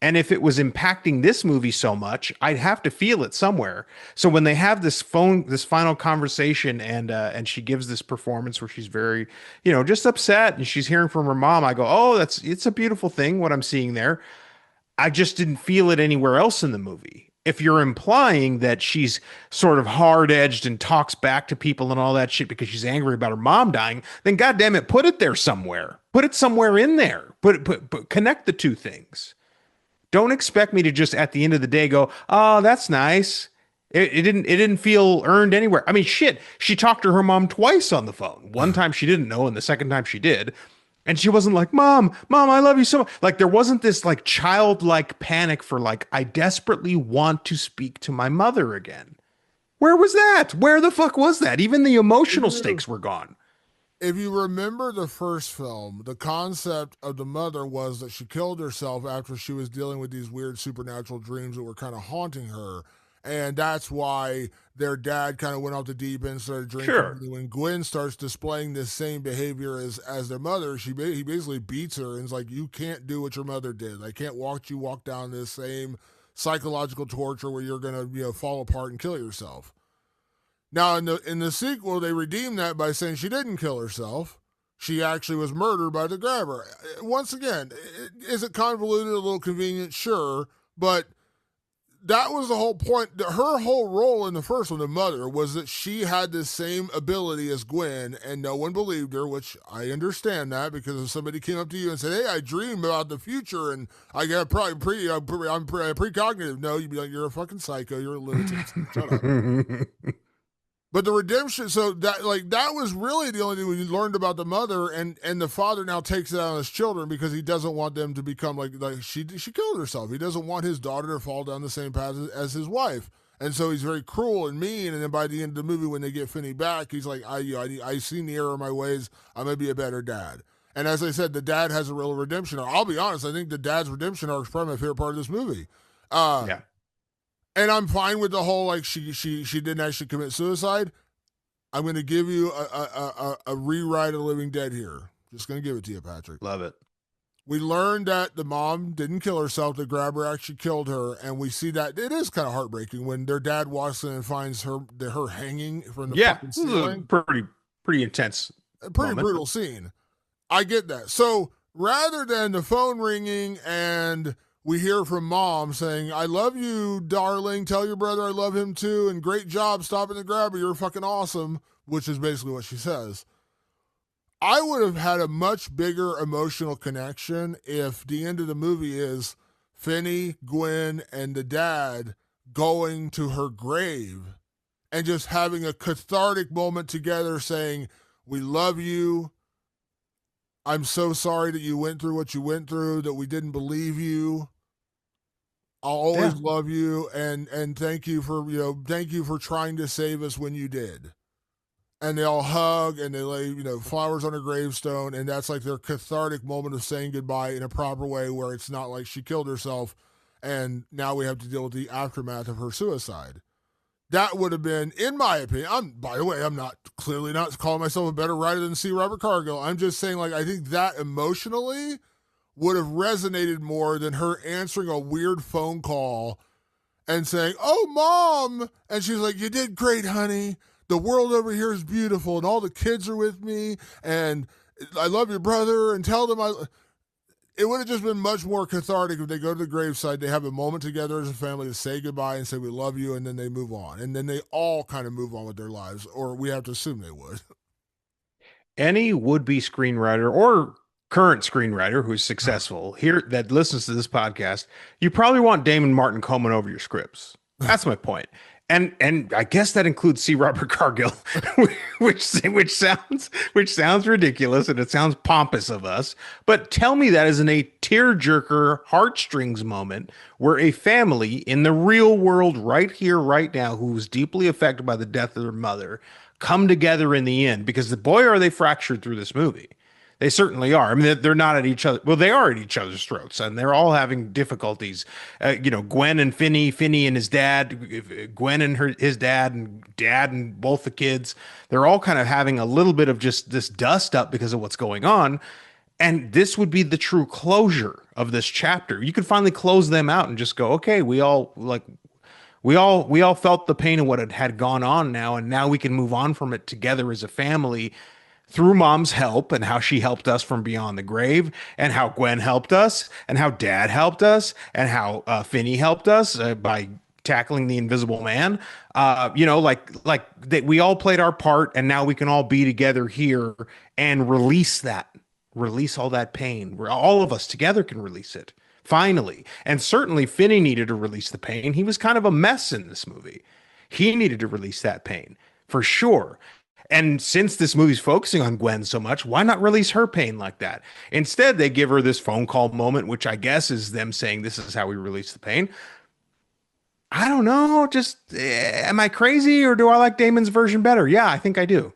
And if it was impacting this movie so much, I'd have to feel it somewhere. So when they have this final conversation, and she gives this performance where she's very, you know, just upset, and she's hearing from her mom, I go, oh, it's a beautiful thing what I'm seeing there. I just didn't feel it anywhere else in the movie. If you're implying that she's sort of hard-edged and talks back to people and all that shit because she's angry about her mom dying, then goddamn it, put it there somewhere. Put it somewhere in there. Connect the 2 things. Don't expect me to just at the end of the day go, oh, that's nice. It didn't feel earned anywhere. I mean, shit, she talked to her mom twice on the phone. One time she didn't know, and the second time she did. And she wasn't like, Mom, I love you so much. Like, there wasn't this like childlike panic for like, I desperately want to speak to my mother again. Where was that? Where the fuck was that? Even the If emotional you stakes were gone. if you remember the first film, the concept of the mother was that she killed herself after she was dealing with these weird supernatural dreams that were kind of haunting her. And that's why their dad kind of went off the deep end, started drinking. Sure. When Gwen starts displaying this same behavior as their mother, he basically beats her and is like, "You can't do what your mother did. I can't watch you walk down this same psychological torture where you're gonna fall apart and kill yourself." Now in the sequel, they redeemed that by saying she didn't kill herself. She actually was murdered by the grabber. Once again, is it convoluted, a little convenient? Sure, but that was the whole point. Her whole role in the first one, the mother, was that she had the same ability as Gwen, and no one believed her, which I understand that, because if somebody came up to you and said, "Hey, I dream about the future, and I got probably I'm precognitive," no, you'd be like, "You're a fucking psycho. You're a lunatic. Shut up." But the redemption, so that was really the only thing we learned about the mother, and the father now takes it out on his children because he doesn't want them to become like she killed herself. He doesn't want his daughter to fall down the same path as his wife, and so he's very cruel and mean. And then by the end of the movie, when they get Finney back, he's like, I seen the error of my ways. I'm gonna be a better dad. And as I said, the dad has a real redemption arc. I'll be honest, I think the dad's redemption arc is probably my favorite part of this movie. Yeah. And I'm fine with the whole she didn't actually commit suicide. I'm going to give you a rewrite of Living Dead here. Just going to give it to you, Patrick. Love it. We learned that the mom didn't kill herself. The grabber actually killed her, and we see that it is kind of heartbreaking when their dad walks in and finds her hanging from the fucking ceiling. Pretty intense, pretty brutal scene. I get that. So rather than the phone ringing and we hear from mom saying, "I love you, darling. Tell your brother I love him too. And great job stopping the grabber. You're fucking awesome," which is basically what she says. I would have had a much bigger emotional connection if the end of the movie is Finney, Gwen, and the dad going to her grave and just having a cathartic moment together saying, "We love you. I'm so sorry that you went through what you went through, that we didn't believe you. I'll always love you, and thank you for trying to save us when you did." And they all hug and they lay flowers on her gravestone, and that's like their cathartic moment of saying goodbye in a proper way, where it's not like she killed herself and now we have to deal with the aftermath of her suicide. That would have been, in my opinion. By the way, I'm clearly not calling myself a better writer than C. Robert Cargill. I'm just saying, I think that emotionally would have resonated more than her answering a weird phone call and saying, "Oh, Mom," and she's like, "You did great, honey. The world over here is beautiful, and all the kids are with me, and I love your brother, and tell them I." It would have just been much more cathartic if they go to the graveside, they have a moment together as a family to say goodbye and say, "We love you," and then they move on. And then they all kind of move on with their lives, or we have to assume they would. Any would-be screenwriter or current screenwriter who's successful here that listens to this podcast, you probably want Damon Martin combing over your scripts. That's my point. And I guess that includes C. Robert Cargill, which sounds ridiculous and it sounds pompous of us. But tell me that isn't a tearjerker, heartstrings moment where a family in the real world, right here, right now, who was deeply affected by the death of their mother, come together in the end. Because boy, are they fractured through this movie. They certainly are. I mean, they're not at each other. Well, they are at each other's throats, and they're all having difficulties. Gwen and Finney and his dad, Gwen and his dad and both the kids. They're all kind of having a little bit of just this dust up because of what's going on. And this would be the true closure of this chapter. You could finally close them out and just go, okay, we all felt the pain of what had gone on now, and now we can move on from it together as a family through Mom's help and how she helped us from beyond the grave, and how Gwen helped us, and how Dad helped us, and how Finney helped us by tackling the Invisible Man. We all played our part, and now we can all be together here and release all that pain. Where all of us together can release it finally. And certainly Finney needed to release the pain. He was kind of a mess in this movie. He needed to release that pain for sure. And since this movie's focusing on Gwen so much, why not release her pain like that? Instead, they give her this phone call moment, which I guess is them saying, "This is how we release the pain." I don't know. Just am I crazy or do I like Damon's version better? Yeah, I think I do.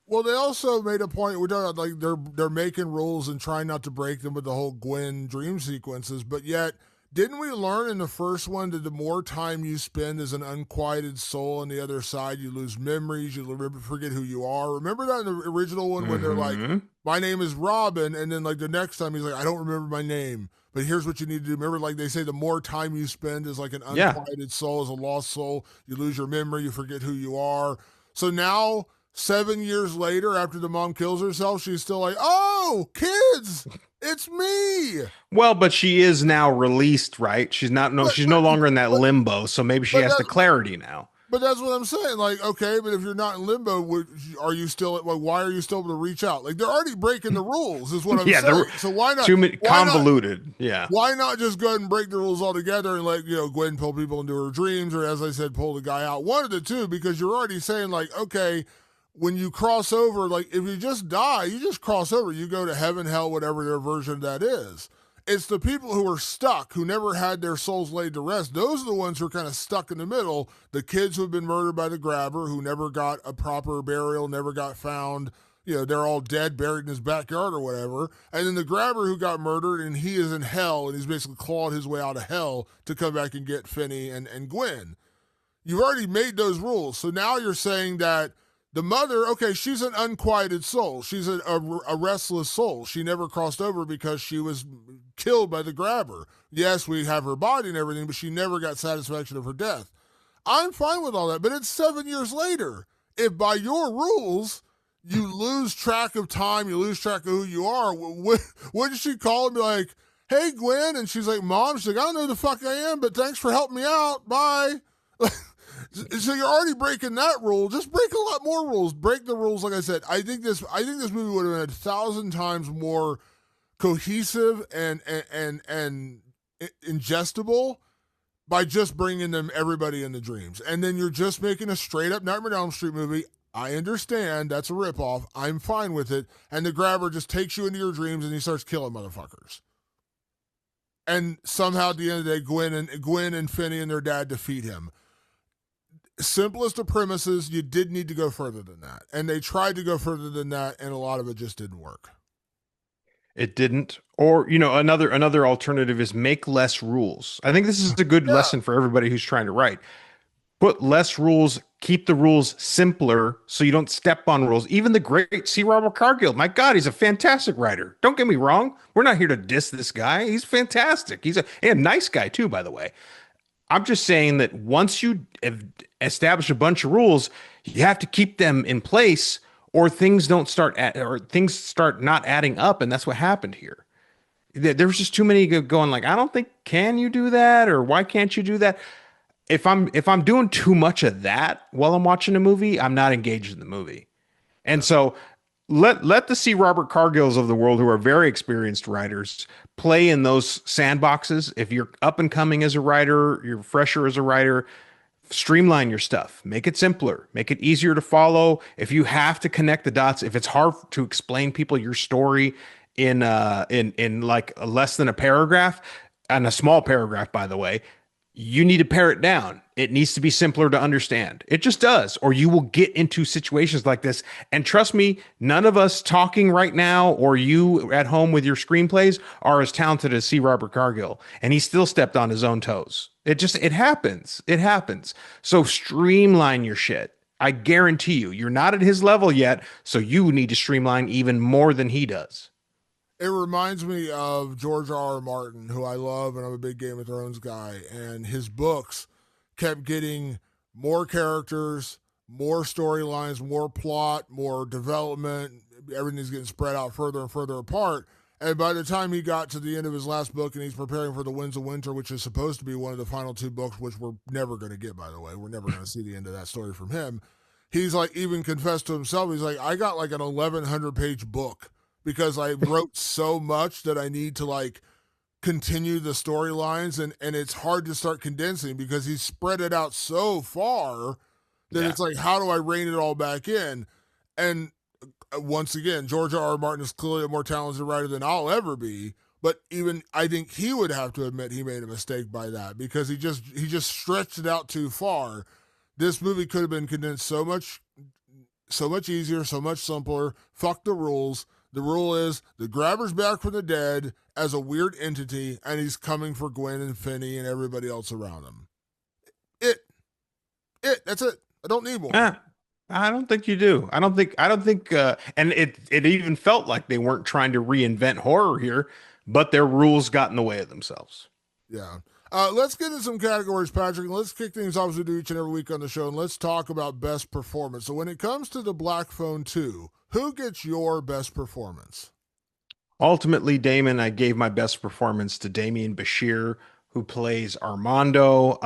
Well, they also made a point. We're talking about, like, they're making rules and trying not to break them with the whole Gwen dream sequences, but yet didn't we learn in the first one that the more time you spend as an unquieted soul on the other side, you lose memories, you forget who you are. Remember that in the original one when they're like, Hmm. "My name is Robin," and then like the next time he's like, "I don't remember my name." But here's what you need to do. Remember, like they say, the more time you spend as like an Yeah. unquieted soul, as a lost soul, you lose your memory, you forget who you are. So now 7 years later, after the mom kills herself, she's still like, "Oh, kids, it's me." Well, but she is now released, right? She's not no But she's but no longer in that but limbo, so maybe she but has that the clarity now. but that's what I'm saying. Like, okay, but if you're not in limbo, are you still like? Why are you still able to reach out? Like, they're already breaking the rules, is what I'm Yeah, they're saying. So why not? too many Why not? convoluted. Yeah. Why not just go ahead and break the rules altogether and let Gwen pull people into her dreams, or as I said, pull the guy out? One of the two, because you're already saying like, okay, when you cross over, like if you just die, you just cross over. You go to heaven, hell, whatever their version of that is. It's the people who are stuck, who never had their souls laid to rest. Those are the ones who are kind of stuck in the middle. The kids who have been murdered by the grabber, who never got a proper burial, never got found. They're all dead, buried in his backyard or whatever. And then the grabber who got murdered, and he is in hell, and he's basically clawed his way out of hell to come back and get Finney and Gwen. You've already made those rules. So now you're saying that the mother, okay, she's an unquieted soul. She's a restless soul. She never crossed over because she was killed by the grabber. Yes, we have her body and everything, but she never got satisfaction of her death. I'm fine with all that, but it's 7 years later. If by your rules, you lose track of time, you lose track of who you are, wouldn't she call and be like, "Hey, Gwen," and she's like, "Mom," she's like, "I don't know who the fuck I am, but thanks for helping me out. Bye." So you're already breaking that rule. Just break a lot more rules. Break the rules. Like I said, I think this movie would have been 1,000 times more cohesive and ingestible by just bringing them everybody in the dreams. And then you're just making a straight up Nightmare on Elm Street movie. I understand that's a ripoff. I'm fine with it. And the grabber just takes you into your dreams and he starts killing motherfuckers. And somehow at the end of the day, Gwen and Finney and their dad defeat him. Simplest of premises, you did need to go further than that. And they tried to go further than that, and a lot of it just didn't work. It didn't. Or, another alternative is make less rules. I think this is a good Yeah. lesson for everybody who's trying to write. Put less rules, keep the rules simpler so you don't step on rules. Even the great C. Robert Cargill, my God, he's a fantastic writer. Don't get me wrong. We're not here to diss this guy. He's fantastic. He's a nice guy too, by the way. I'm just saying that once you establish a bunch of rules, you have to keep them in place, or things start not adding up, and that's what happened here. There was just too many going like, I don't think can you do that, or why can't you do that? If I'm doing too much of that while I'm watching a movie, I'm not engaged in the movie. And so let the C. Robert Cargills of the world, who are very experienced writers, play in those sandboxes. If you're up and coming as a writer, you're fresher as a writer, streamline your stuff, make it simpler, make it easier to follow. If you have to connect the dots, if it's hard to explain people your story in like less than a paragraph, and a small paragraph, by the way, you need to pare it down. It needs to be simpler to understand. It just does, or you will get into situations like this. And trust me, none of us talking right now or you at home with your screenplays are as talented as C. Robert Cargill. And he still stepped on his own toes. It happens. It happens. So streamline your shit. I guarantee you, you're not at his level yet. So you need to streamline even more than he does. It reminds me of George R. R. Martin, who I love, and I'm a big Game of Thrones guy. And his books kept getting more characters, more storylines, more plot, more development. Everything's getting spread out further and further apart. And by the time he got to the end of his last book and he's preparing for The Winds of Winter, which is supposed to be one of the final two books, which we're never going to get, by the way, we're never going to see the end of that story from him. He's like, even confessed to himself, he's like, I got like an 1,100-page book because I wrote so much that I need to like continue the storylines, and it's hard to start condensing because he spread it out so far that Yeah. it's like, how do I rein it all back in? And once again, George R. R. Martin is clearly a more talented writer than I'll ever be, But even I think he would have to admit he made a mistake by that because he just stretched it out too far. This movie could have been condensed so much easier, so much simpler. Fuck the rules. The rule is the grabber's back from the dead as a weird entity, and he's coming for Gwen and Finney and everybody else around him. It, that's it. I don't need more. Eh, I don't think you do. I don't think, and it even felt like they weren't trying to reinvent horror here, but their rules got in the way of themselves. Yeah. Let's get into some categories, Patrick, and let's kick things off as we do each and every week on the show, and let's talk about best performance. So when it comes to the Black Phone 2, who gets your best performance? Ultimately, Damon, I gave my best performance to Damien Bashir, who plays Armando.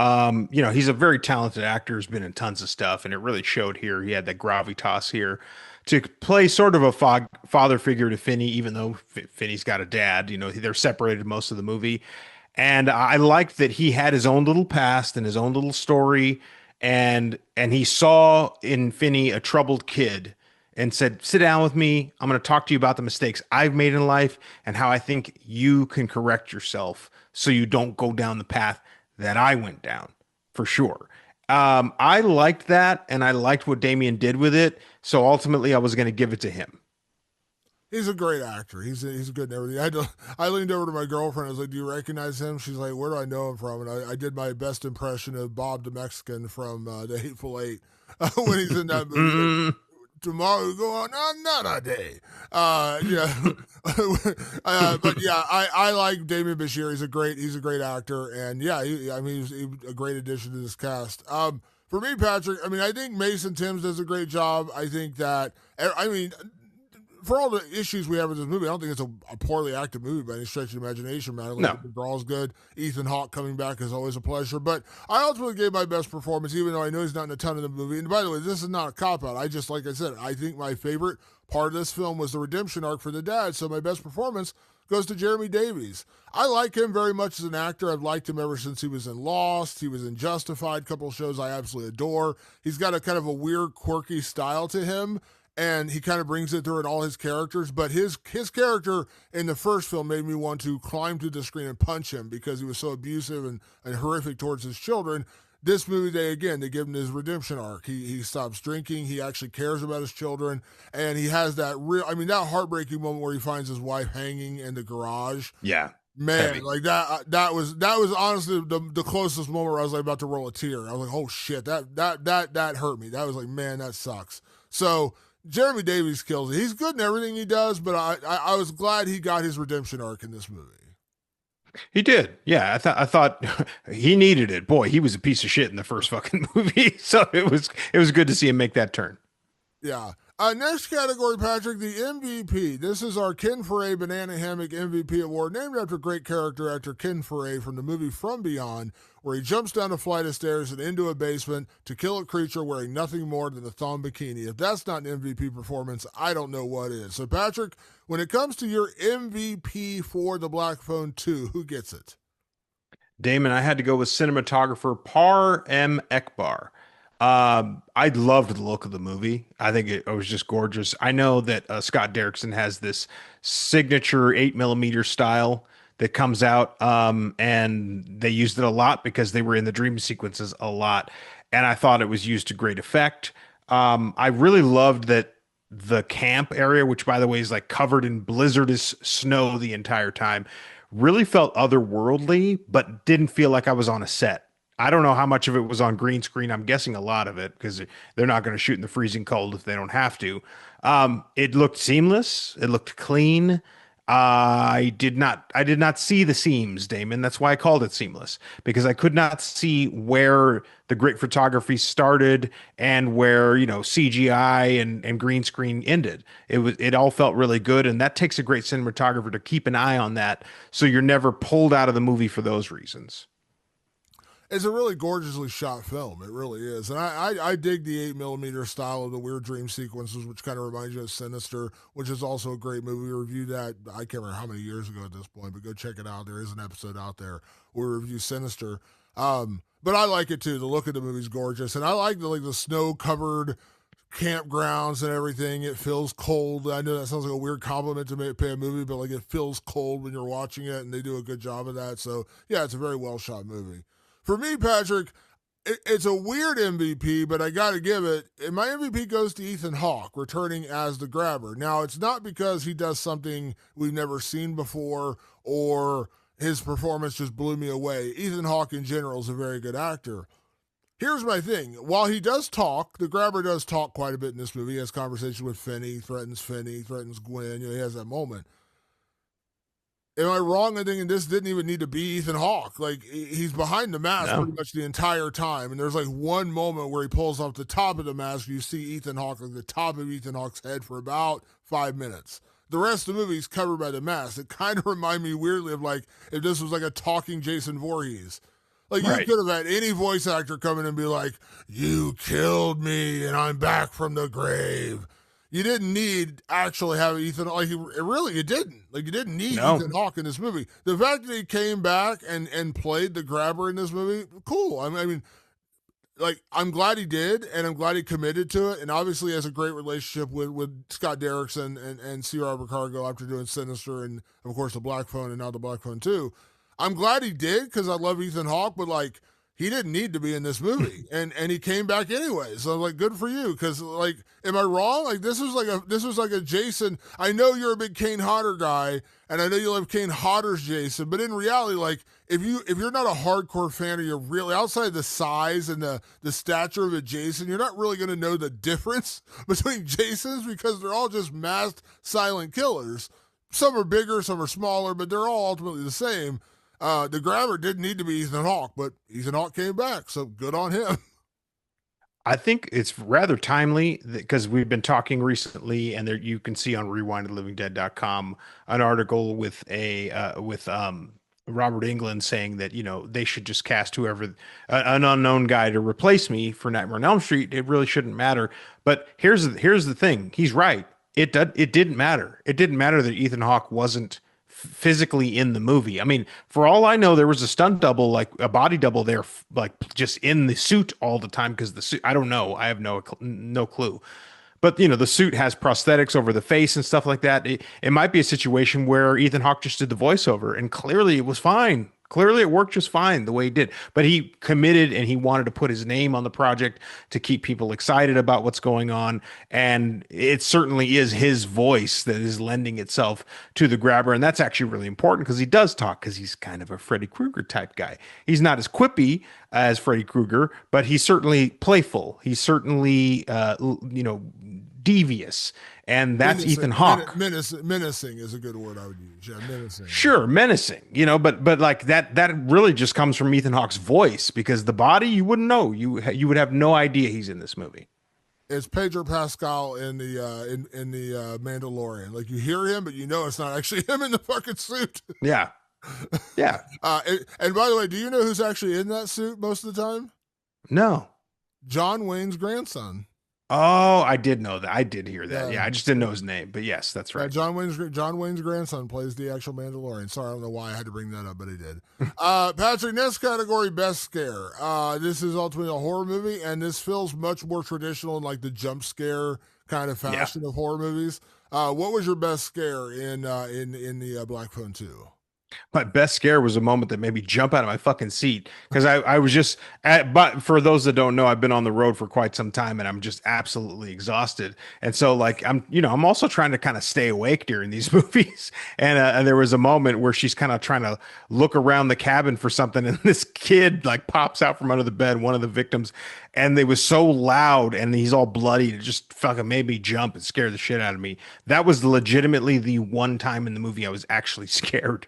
He's a very talented actor, has been in tons of stuff, and it really showed here. He had that gravitas here to play sort of a father figure to Finney, even though Finney's got a dad. They're separated most of the movie. And I liked that he had his own little past and his own little story, and he saw in Finney a troubled kid and said, "Sit down with me. I'm going to talk to you about the mistakes I've made in life and how I think you can correct yourself so you don't go down the path that I went down." For sure. I liked that, and I liked what Damien did with it. So ultimately, I was going to give it to him. He's a great actor. He's good and everything. I leaned over to my girlfriend. I was like, "Do you recognize him?" She's like, "Where do I know him from?" And I did my best impression of Bob the Mexican from The Hateful Eight when he's in that movie. Like, tomorrow we go on another day. Yeah, but yeah, I like Damien Bashir. He's a great actor, and yeah, he's a great addition to this cast. For me, Patrick, I mean, I think Mason Timms does a great job. I think that, I mean, for all the issues we have with this movie, I don't think it's a poorly acted movie by any stretch of the imagination, man. I No. think the draw's good. Ethan Hawke coming back is always a pleasure. But I ultimately gave my best performance, even though I know he's not in a ton of the movie. And by the way, this is not a cop-out. Like I said, I think my favorite part of this film was the redemption arc for the dad. So my best performance goes to Jeremy Davies. I like him very much as an actor. I've liked him ever since he was in Lost. He was in Justified, a couple of shows I absolutely adore. He's got a kind of a weird, quirky style to him, and he kind of brings it through in all his characters. But his character in the first film made me want to climb to the screen and punch him because he was so abusive and horrific towards his children. This movie, they give him his redemption arc. He stops drinking. He actually cares about his children, and he has that that heartbreaking moment where he finds his wife hanging in the garage. Yeah. Man, Heavy. like that was honestly the closest moment where I was like about to roll a tear. I was like, oh shit, that hurt me. That was like, man, that sucks. So Jeremy Davies kills it. He's good in everything he does, but I was glad he got his redemption arc in this movie. He did. Yeah, I thought he needed it. Boy, he was a piece of shit in the first fucking movie. So it was good to see him make that turn. Yeah. Next category, Patrick, the MVP. This is our Ken Foray Banana Hammock MVP award, named after great character actor Ken Foray from the movie From Beyond, where he jumps down a flight of stairs and into a basement to kill a creature wearing nothing more than a thong bikini. If that's not an MVP performance, I don't know what is. So, Patrick, when it comes to your MVP for the Black Phone 2, who gets it? Damon, I had to go with cinematographer Par M. Ekbar. I loved the look of the movie. I think it was just gorgeous. I know that Scott Derrickson has this signature 8 millimeter style that comes out, and they used it a lot because they were in the dream sequences a lot, and I thought it was used to great effect. I really loved that the camp area, which by the way is like covered in blizzardous snow the entire time, really felt otherworldly, but didn't feel like I was on a set. I don't know how much of it was on green screen. I'm guessing a lot of it because they're not going to shoot in the freezing cold if they don't have to. It looked seamless. It looked clean. I did not see the seams, Damon. That's why I called it seamless, because I could not see where the great photography started and where, CGI and green screen ended. It all felt really good. And that takes a great cinematographer to keep an eye on that. So you're never pulled out of the movie for those reasons. It's a really gorgeously shot film. It really is. And I dig the 8 millimeter style of the weird dream sequences, which kind of reminds you of Sinister, which is also a great movie. We reviewed that, I can't remember how many years ago at this point, but go check it out. There is an episode out there where we review Sinister. But I like it too. The look of the movie's gorgeous. And I like the snow covered campgrounds and everything. It feels cold. I know that sounds like a weird compliment to pay a movie, but like it feels cold when you're watching it, and they do a good job of that. So yeah, it's a very well shot movie. For me, Patrick, it's a weird MVP, but I got to give it. And my MVP goes to Ethan Hawke returning as the Grabber. Now, it's not because he does something we've never seen before or his performance just blew me away. Ethan Hawke in general is a very good actor. Here's my thing. While he does talk, the Grabber does talk quite a bit in this movie. He has conversations with Finney, threatens Gwen. He has that moment. Am I wrong? I think this didn't even need to be Ethan Hawke. Like, he's behind the mask pretty much the entire time. And there's like one moment where he pulls off the top of the mask. You see Ethan Hawke, like the top of Ethan Hawke's head for about 5 minutes. The rest of the movie is covered by the mask. It kind of reminded me weirdly of like if this was like a talking Jason Voorhees. Like, you could have had any voice actor come in and be like, "You killed me and I'm back from the grave." You didn't need actually have Ethan, like, you didn't. Like, you didn't need Ethan Hawke in this movie. The fact that he came back and played the Grabber in this movie, cool. I mean, like, I'm glad he did, and I'm glad he committed to it, and obviously has a great relationship with Scott Derrickson and C. Robert Cargill after doing Sinister and, of course, The Black Phone and now The Black Phone 2. I'm glad he did because I love Ethan Hawke, but, like, he didn't need to be in this movie, and he came back anyway. So, like, good for you. Because, like, am I wrong? Like, this was like a Jason. I know you're a big Kane Hodder guy, and I know you love Kane Hodder's Jason. But in reality, like, if you're not a hardcore fan, or you're really outside the size and the stature of a Jason, you're not really going to know the difference between Jasons because they're all just masked silent killers. Some are bigger, some are smaller, but they're all ultimately the same. The Grabber didn't need to be Ethan Hawke, but Ethan Hawke came back, so good on him. I think it's rather timely because we've been talking recently, and there you can see on rewindoflivingdead.com an article with Robert Englund saying that, you know, they should just cast whoever, an unknown guy to replace me for Nightmare on Elm Street. It really shouldn't matter. But here's the thing. He's right. It didn't matter. It didn't matter that Ethan Hawke wasn't physically in the movie. I mean, for all I know, there was a stunt double, like a body double there, like just in the suit all the time because the suit, I don't know. I have no clue. But, you know, the suit has prosthetics over the face and stuff like that. It might be a situation where Ethan Hawke just did the voiceover and clearly it was fine. Clearly it worked just fine the way he did. But he committed and he wanted to put his name on the project to keep people excited about what's going on. And it certainly is his voice that is lending itself to the Grabber. And that's actually really important because he does talk because he's kind of a Freddy Krueger type guy. He's not as quippy as Freddy Krueger, but he's certainly playful. He's certainly, devious. And that's menacing. Ethan Hawke. Menacing is a good word I would use. Yeah, menacing. Sure, menacing. You know, but like that really just comes from Ethan Hawke's voice because the body you wouldn't know. You would have no idea he's in this movie. It's Pedro Pascal in the Mandalorian. Like you hear him, but you know it's not actually him in the fucking suit. Yeah. Yeah. And by the way, do you know who's actually in that suit most of the time? No. John Wayne's grandson. Oh, I did know that. I did hear that. Yeah, I just didn't know his name. But yes, that's right. John Wayne's grandson plays the actual Mandalorian. Sorry, I don't know why I had to bring that up, but he did. Patrick, next category, best scare. This is ultimately a horror movie, and this feels much more traditional in like the jump scare kind of fashion of horror movies. What was your best scare in the Black Phone 2? My best scare was a moment that made me jump out of my fucking seat because I was just but for those that don't know, I've been on the road for quite some time and I'm just absolutely exhausted. And so like I'm also trying to kind of stay awake during these movies. And there was a moment where she's kind of trying to look around the cabin for something and this kid like pops out from under the bed, one of the victims, and they was so loud and he's all bloody. It just fucking made me jump and scare the shit out of me. That was legitimately the one time in the movie I was actually scared.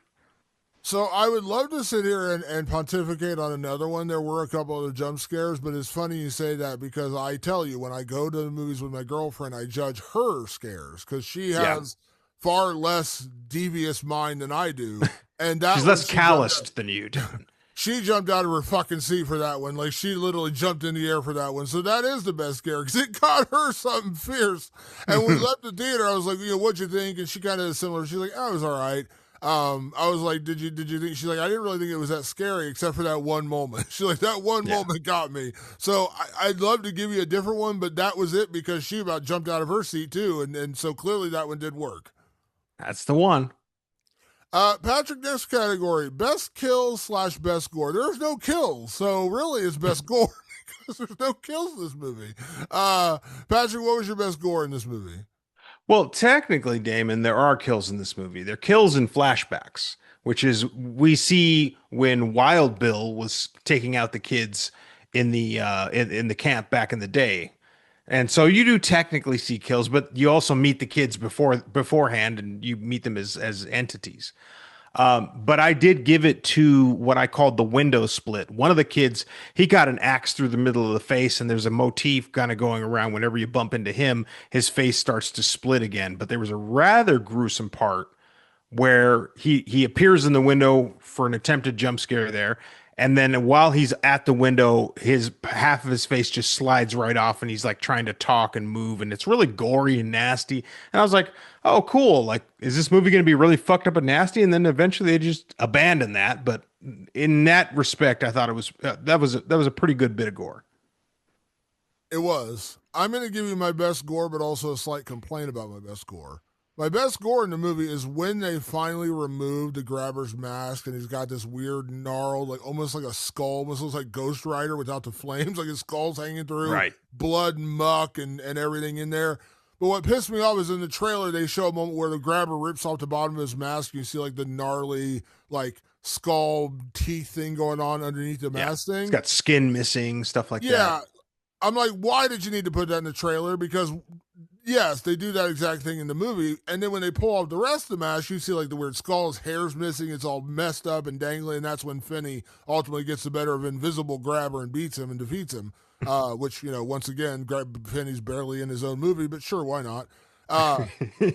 So I would love to sit here and pontificate on another one. There were a couple of jump scares, but it's funny you say that because I tell you, when I go to the movies with my girlfriend, I judge her scares because she has far less devious mind than I do. And that she's less calloused than you do. She jumped out of her fucking seat for that one. Like, she literally jumped in the air for that one. So that is the best scare because it got her something fierce. And when we left the theater, I was like, what'd you think? And she kind of is similar. She's like, oh, it was all right. I was like, did you think? She's like, I didn't really think it was that scary, except for that one moment. She's like, that one Yeah, moment got me. So I'd love to give you a different one, but that was it because she about jumped out of her seat too, and so clearly that one did work. that's the one. Patrick, next category: best kills slash best gore. There's no kills, so really it's best gore because there's no kills in this movie. Patrick, what was your best gore in this movie? Well, technically, Damon, there are kills in this movie. They're kills in flashbacks, which is we see when Wild Bill was taking out the kids in the camp back in the day. And so you do technically see kills, but you also meet the kids beforehand and you meet them as entities. But I did give it to what I called the window split. One of the kids, he got an axe through the middle of the face, and there's a motif kind of going around. Whenever you bump into him, his face starts to split again. But there was a rather gruesome part where he appears in the window for an attempted jump scare there. And then while he's at the window, his half of his face just slides right off and he's like trying to talk and move. And it's really gory and nasty. And I was like, oh, cool. Like, is this movie going to be really fucked up and nasty? And then eventually they just abandon that. But in that respect, I thought it was that was a pretty good bit of gore. It was. I'm going to give you my best gore, but also a slight complaint about my best gore. My best gore in the movie is when they finally removed the grabber's mask and he's got this weird gnarled, like almost like a skull, almost looks like Ghost Rider without the flames, like his skull's hanging through, Right. blood and muck and everything in there. But what pissed me off is in the trailer, they show a moment where the grabber rips off the bottom of his mask. And you see like the gnarly, like skull teeth thing going on underneath the Yeah. mask It's thing. got skin missing, stuff like that. Yeah, I'm like, why did you need to put that in the trailer? Because yes, they do that exact thing in the movie, and then when they pull off the rest of the mask, you see like the weird skull, his hair's missing, it's all messed up and dangling, and that's when Finney ultimately gets the better of Invisible Grabber and beats him and defeats him. Which once again, Finney's barely in his own movie, but sure, why not? Uh,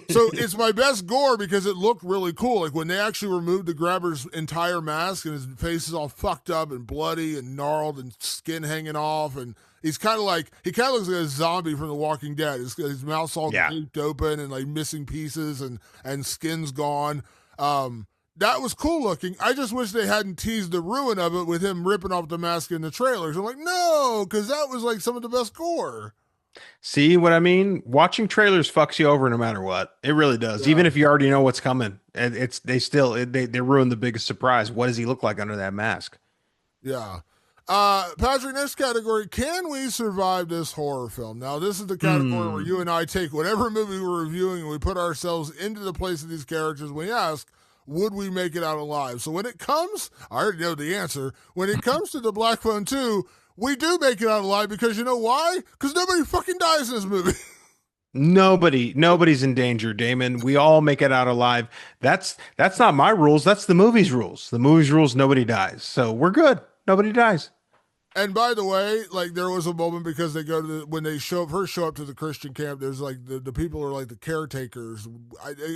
so it's my best gore because it looked really cool. Like when they actually removed the grabber's entire mask and his face is all fucked up and bloody and gnarled and skin hanging off, and he kind of looks like a zombie from The Walking Dead. His mouth's all Yeah. gaped open and like missing pieces and skin's gone. That was cool looking. I just wish they hadn't teased the ruin of it with him ripping off the mask in the trailers. I'm like, no, because that was like some of the best gore. See what I mean? Watching trailers fucks you over no matter what. It really does. Yeah. Even if you already know what's coming, and they ruin the biggest surprise. What does he look like under that mask? Yeah. Patrick, next category. Can we survive this horror film? Now, this is the category where you and I take whatever movie we're reviewing and we put ourselves into the place of these characters. And we ask, would we make it out alive? So when it comes, I already know the answer. When it comes to the Black Phone 2, we do make it out alive because you know why? Because nobody fucking dies in this movie. Nobody's in danger, Damon. We all make it out alive. That's not my rules. That's the movie's rules. The movie's rules, nobody dies. So we're good. Nobody dies. And by the way, like there was a moment because they go to when they show up to the Christian camp. There's like the people are like the caretakers.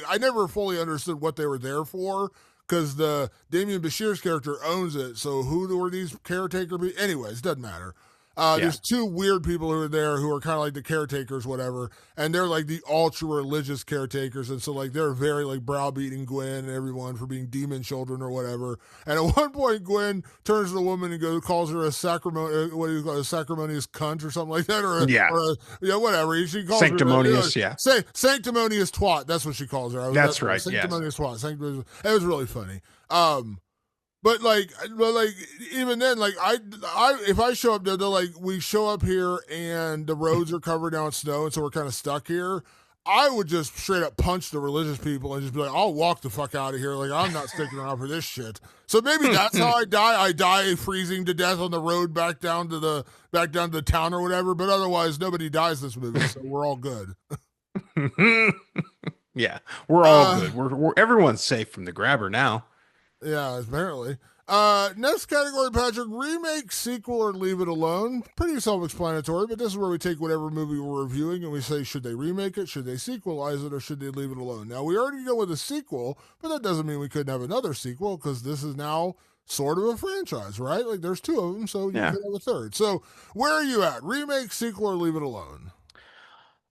I never fully understood what they were there for because the Damien Bashir's character owns it. So who were these caretaker? Anyways, doesn't matter. Yeah. There's two weird people who are there who are kind of like the caretakers, whatever, and they're like the ultra religious caretakers, and so like they're very like browbeating Gwen and everyone for being demon children or whatever. And at one point, Gwen turns to the woman and calls her a what do you call it, a sacrimonious cunt or something like that, Yeah. whatever. She calls Sanctimonious, her, yeah. Sanctimonious twat. That's what she calls her. That's right, yes. Sanctimonious twat. It was really funny. But like even then, like I if I show up there, they're like we show up here and the roads are covered now in snow, and so we're kind of stuck here. I would just straight up punch the religious people and just be like, I'll walk the fuck out of here. Like I'm not sticking around for this shit. So maybe that's how I die. I die freezing to death on the road back down to the town or whatever. But otherwise, nobody dies this movie, so we're all good. Yeah, we're all good. We're everyone's safe from the grabber now. Yeah, apparently. Next category, Patrick, remake, sequel, or leave it alone. Pretty self-explanatory, but this is where we take whatever movie we're reviewing and we say, should they remake it, should they sequelize it, or should they leave it alone? Now, we already go with a sequel, but that doesn't mean we couldn't have another sequel because this is now sort of a franchise, right? Like, there's two of them, so you could have a third. So, where are you at? Remake, sequel, or leave it alone?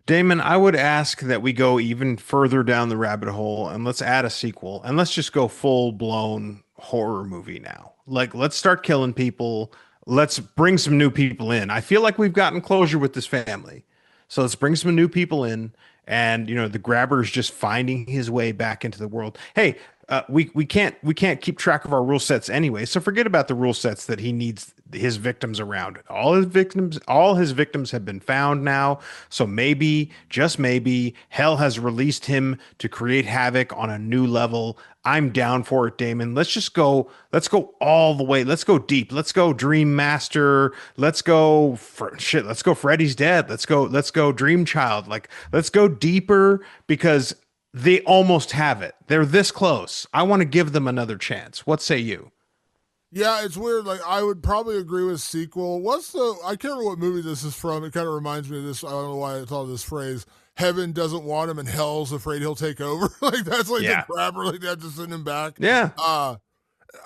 Damon, I would ask that we go even further down the rabbit hole and let's add a sequel and let's just go full blown horror movie now. Like, let's start killing people. Let's bring some new people in. I feel like we've gotten closure with this family. So let's bring some new people in. And, the grabber is just finding his way back into the world. Hey, we can't keep track of our rule sets anyway. So forget about the rule sets that he needs his victims around. All his victims have been found now. So maybe, just maybe, hell has released him to create havoc on a new level. I'm down for it, Damon. Let's just go. Let's go all the way. Let's go deep. Let's go Dream Master. Let's go shit. Let's go Freddy's Dead. Let's go. Let's go Dream Child. Like, let's go deeper because they almost have it. They're this close. I want to give them another chance. What say you? Yeah, it's weird. Like I would probably agree with sequel. I can't remember what movie this is from. It kind of reminds me of this. I don't know why I thought of this phrase. Heaven doesn't want him and hell's afraid he'll take over. Like that's like Yeah. the grabber, like that to send him back. Yeah.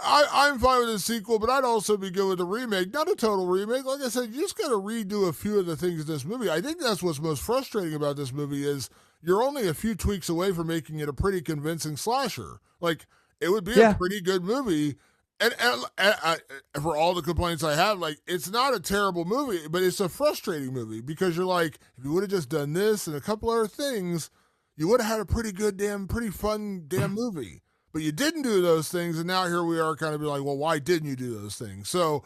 I'm fine with a sequel, but I'd also be good with a remake. Not a total remake. Like I said, you just got to redo a few of the things in this movie. I think that's what's most frustrating about this movie is you're only a few tweaks away from making it a pretty convincing slasher. Like it would be a Yeah. pretty good movie. And for all the complaints I have, like it's not a terrible movie, but it's a frustrating movie because you're like, if you would have just done this and a couple other things, you would have had a pretty fun damn movie. But you didn't do those things, and now here we are, kind of be like, well, why didn't you do those things? So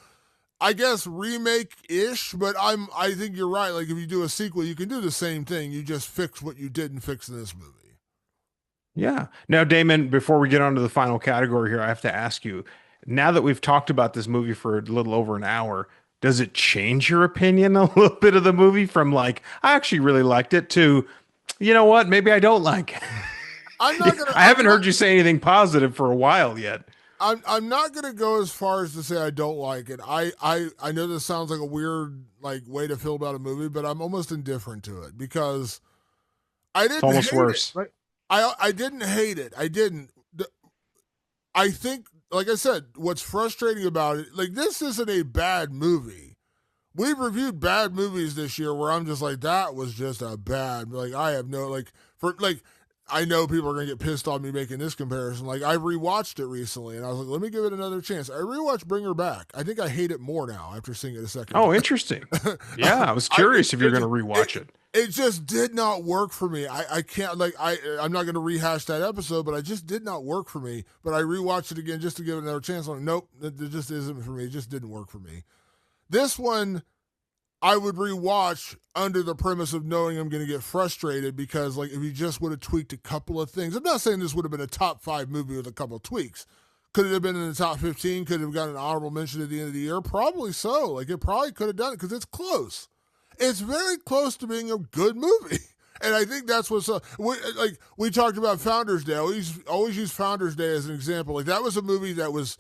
I guess remake ish, but I think you're right. Like if you do a sequel, you can do the same thing. You just fix what you didn't fix in this movie. Yeah. Now, Damon, before we get on to the final category here, I have to ask you, now that we've talked about this movie for a little over an hour, does it change your opinion a little bit of the movie from like, I actually really liked it to, you know what, maybe I don't like it? I'm not gonna. I haven't heard you say anything positive for a while yet. I'm not gonna go as far as to say I don't like it. I know this sounds like a weird like way to feel about a movie, but I'm almost indifferent to it because I It's didn't almost hate it. worse. Like I didn't hate it. I didn't. I think, like I said, what's frustrating about it, like this isn't a bad movie. We've reviewed bad movies this year where I'm just like, that was just a bad. Like I have no like for like. I know people are gonna get pissed on me making this comparison. Like I rewatched it recently, and I was like, let me give it another chance. I rewatched Bring Her Back. I think I hate it more now after seeing it a second Oh, time. interesting. Yeah, I was curious if you're going to rewatch it. It just did not work for me. I can't like I'm not going to rehash that episode, but I just did not work for me. But I rewatched it again just to give it another chance. I'm like, nope, it just isn't for me. It just didn't work for me. This one I would rewatch under the premise of knowing I'm going to get frustrated because like if you just would have tweaked a couple of things. I'm not saying this would have been a top 5 movie with a couple of tweaks. Could it have been in the top 15? Could it have got an honorable mention at the end of the year? Probably so. Like it probably could have done it because it's close. It's very close to being a good movie. And I think that's what's we talked about Founders Day. I always use Founders Day as an example. Like that was a movie that was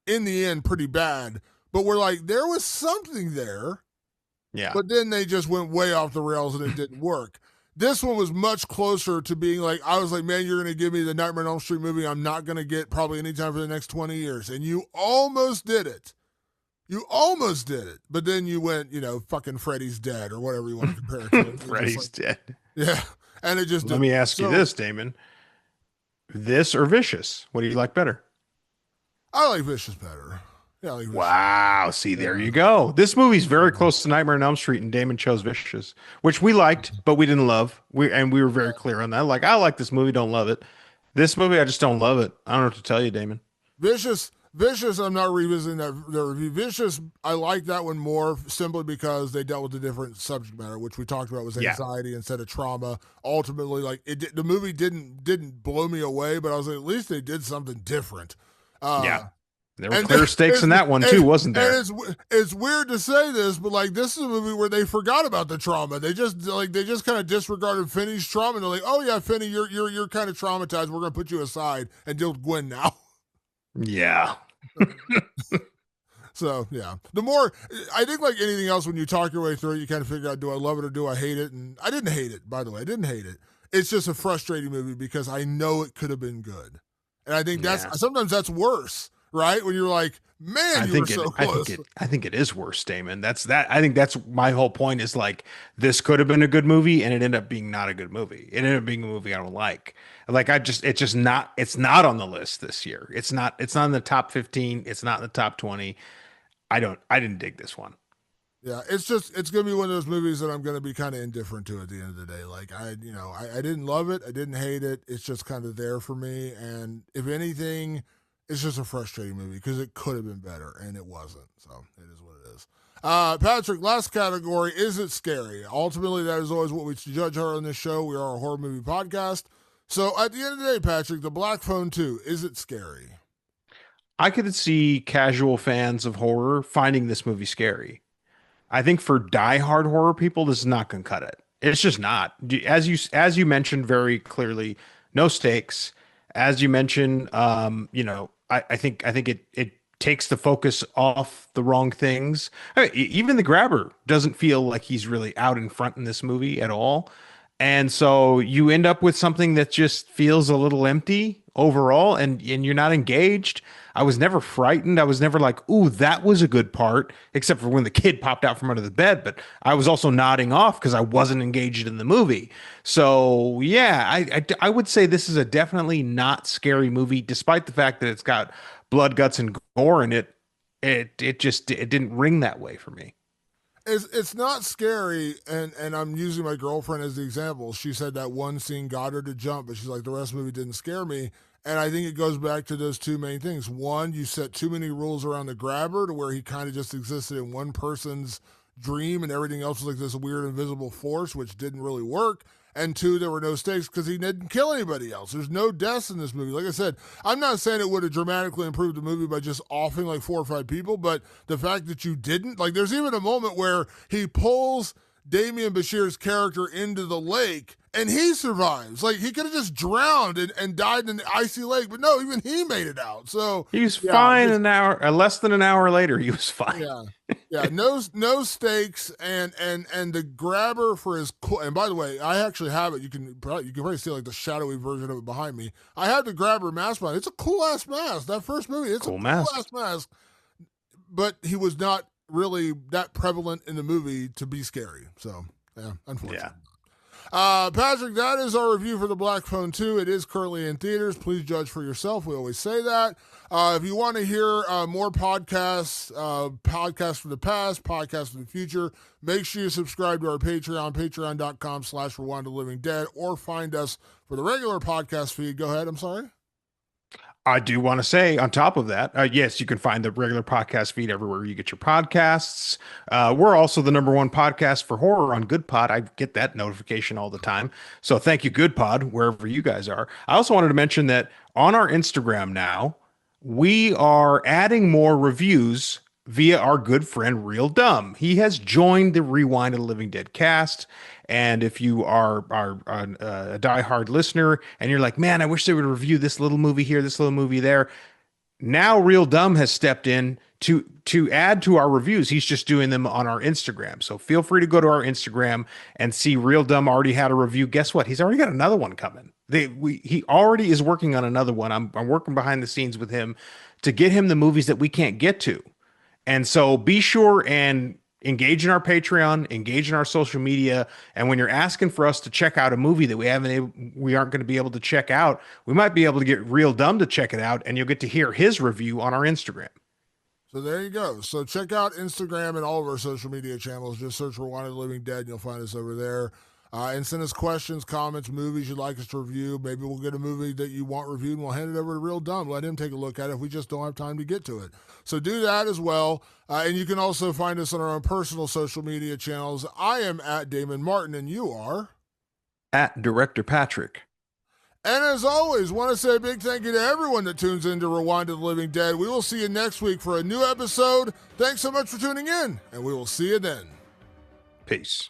in the end pretty bad, but we're like there was something there, Yeah. but then they just went way off the rails and it didn't work. This one was much closer to being like, I was like, man, you're going to give me the Nightmare on Elm Street movie I'm not going to get probably anytime for the next 20 years. And you almost did it. You almost did it. But then you went, fucking Freddy's Dead or whatever you want to compare it to. Freddy's Dead. Yeah. And it just Let me ask you this, Damon. This or Vicious? What do you like better? I like Vicious better. Yeah, I like Vicious. Wow. See, there you go. This movie's very close to Nightmare on Elm Street, and Damon chose Vicious, which we liked, but we didn't love. We were very clear on that. Like, I like this movie, don't love it. This movie, I just don't love it. I don't know what to tell you, Damon. Vicious, I'm not revisiting that review. Vicious, I like that one more simply because they dealt with a different subject matter, which we talked about was anxiety instead of trauma. Ultimately, like the movie didn't blow me away, but I was like, at least they did something different. Yeah. There were clear stakes in that one too, wasn't there? And it's weird to say this, but like this is a movie where they forgot about the trauma. They just kind of disregarded Finney's trauma. And they're like, "Oh yeah, Finney, you're kind of traumatized. We're gonna put you aside and deal with Gwen now." Yeah. So yeah, the more I think like anything else, when you talk your way through it, you kind of figure out, do I love it or do I hate it? And I didn't hate it, by the way. I didn't hate it. It's just a frustrating movie because I know it could have been good, and I think sometimes that's worse right? When you're like, man, you were so close. I think it is worse, Damon. I think that's my whole point is like this could have been a good movie and it ended up being not a good movie. It ended up being a movie I don't like. Like it's not on the list this year. It's not in the top 15. It's not in the top 20. I didn't dig this one. Yeah, it's gonna be one of those movies that I'm gonna be kind of indifferent to at the end of the day. Like I didn't love it, I didn't hate it. It's just kind of there for me, and if anything, it's just a frustrating movie because it could have been better and it wasn't. So it is what it is. Patrick, last category: is it scary? Ultimately, that is always what we judge her on this show. We are a horror movie podcast. So at the end of the day, Patrick, The Black Phone 2, is it scary? I could see casual fans of horror finding this movie scary. I think for diehard horror people, this is not going to cut it. It's just not. As you mentioned very clearly, no stakes. As you mentioned, I think it takes the focus off the wrong things. I mean, even the grabber doesn't feel like he's really out in front in this movie at all. And so you end up with something that just feels a little empty overall, and you're not engaged. I was never frightened. I was never like, "Ooh, that was a good part," except for when the kid popped out from under the bed. But I was also nodding off because I wasn't engaged in the movie. So yeah, I would say this is a definitely not scary movie, despite the fact that it's got blood, guts, and gore in it. It didn't ring that way for me. It's not scary, and I'm using my girlfriend as the example. She said that one scene got her to jump, but she's like, the rest of the movie didn't scare me. And I think it goes back to those two main things. One, you set too many rules around the grabber to where he kind of just existed in one person's dream and everything else was like this weird invisible force, which didn't really work. And two, there were no stakes because he didn't kill anybody else. There's no deaths in this movie. Like I said, I'm not saying it would have dramatically improved the movie by just offing like 4 or 5 people, but the fact that you didn't, like there's even a moment where he pulls Damian Bashir's character into the lake and he survives. Like he could have just drowned and died in the icy lake, but no, even he made it out. So he was fine an hour, less than an hour later. He was fine. Yeah, no stakes, and the grabber for his and by the way, I actually have it. You can probably see like the shadowy version of it behind me. I had the grabber mask on. It's a cool ass mask. That first movie, it's cool ass mask. But he was not really that prevalent in the movie to be scary. So yeah, unfortunately. Yeah. Patrick, that is our review for The Black Phone 2. It is currently in theaters. Please judge for yourself. We always say that. If you want to hear more podcasts, podcasts from the past, podcasts from the future, make sure you subscribe to our Patreon, patreon.com/Rwanda Living Dead, or find us for the regular podcast feed. Go ahead. I'm sorry. I do want to say on top of that, yes, you can find the regular podcast feed everywhere you get your podcasts. We're also the #1 podcast for horror on Good Pod. I get that notification all the time. So thank you, Good Pod, wherever you guys are. I also wanted to mention that on our Instagram now, we are adding more reviews via our good friend Real Dumb. He has joined the Rewind of the Living Dead cast. And if you are a diehard listener and you're like, man, I wish they would review this little movie here, this little movie there. Now Real Dumb has stepped in to add to our reviews. He's just doing them on our Instagram. So feel free to go to our Instagram and see Real Dumb already had a review. Guess what? He's already got another one coming. He already is working on another one. I'm working behind the scenes with him to get him the movies that we can't get to. And so be sure and engage in our Patreon, engage in our social media. And when you're asking for us to check out a movie that we aren't going to be able to check out, we might be able to get Real Dumb to check it out, and you'll get to hear his review on our Instagram. So there you go. So check out Instagram and all of our social media channels. Just search for Wanted Living Dead, and you'll find us over there. And send us questions, comments, movies you'd like us to review. Maybe we'll get a movie that you want reviewed, and we'll hand it over to Real Dumb. Let him take a look at it if we just don't have time to get to it. So do that as well. And you can also find us on our own personal social media channels. I am at Damon Martin, and you are? At Director Patrick. And as always, want to say a big thank you to everyone that tunes in to Rewind of the Living Dead. We will see you next week for a new episode. Thanks so much for tuning in, and we will see you then. Peace.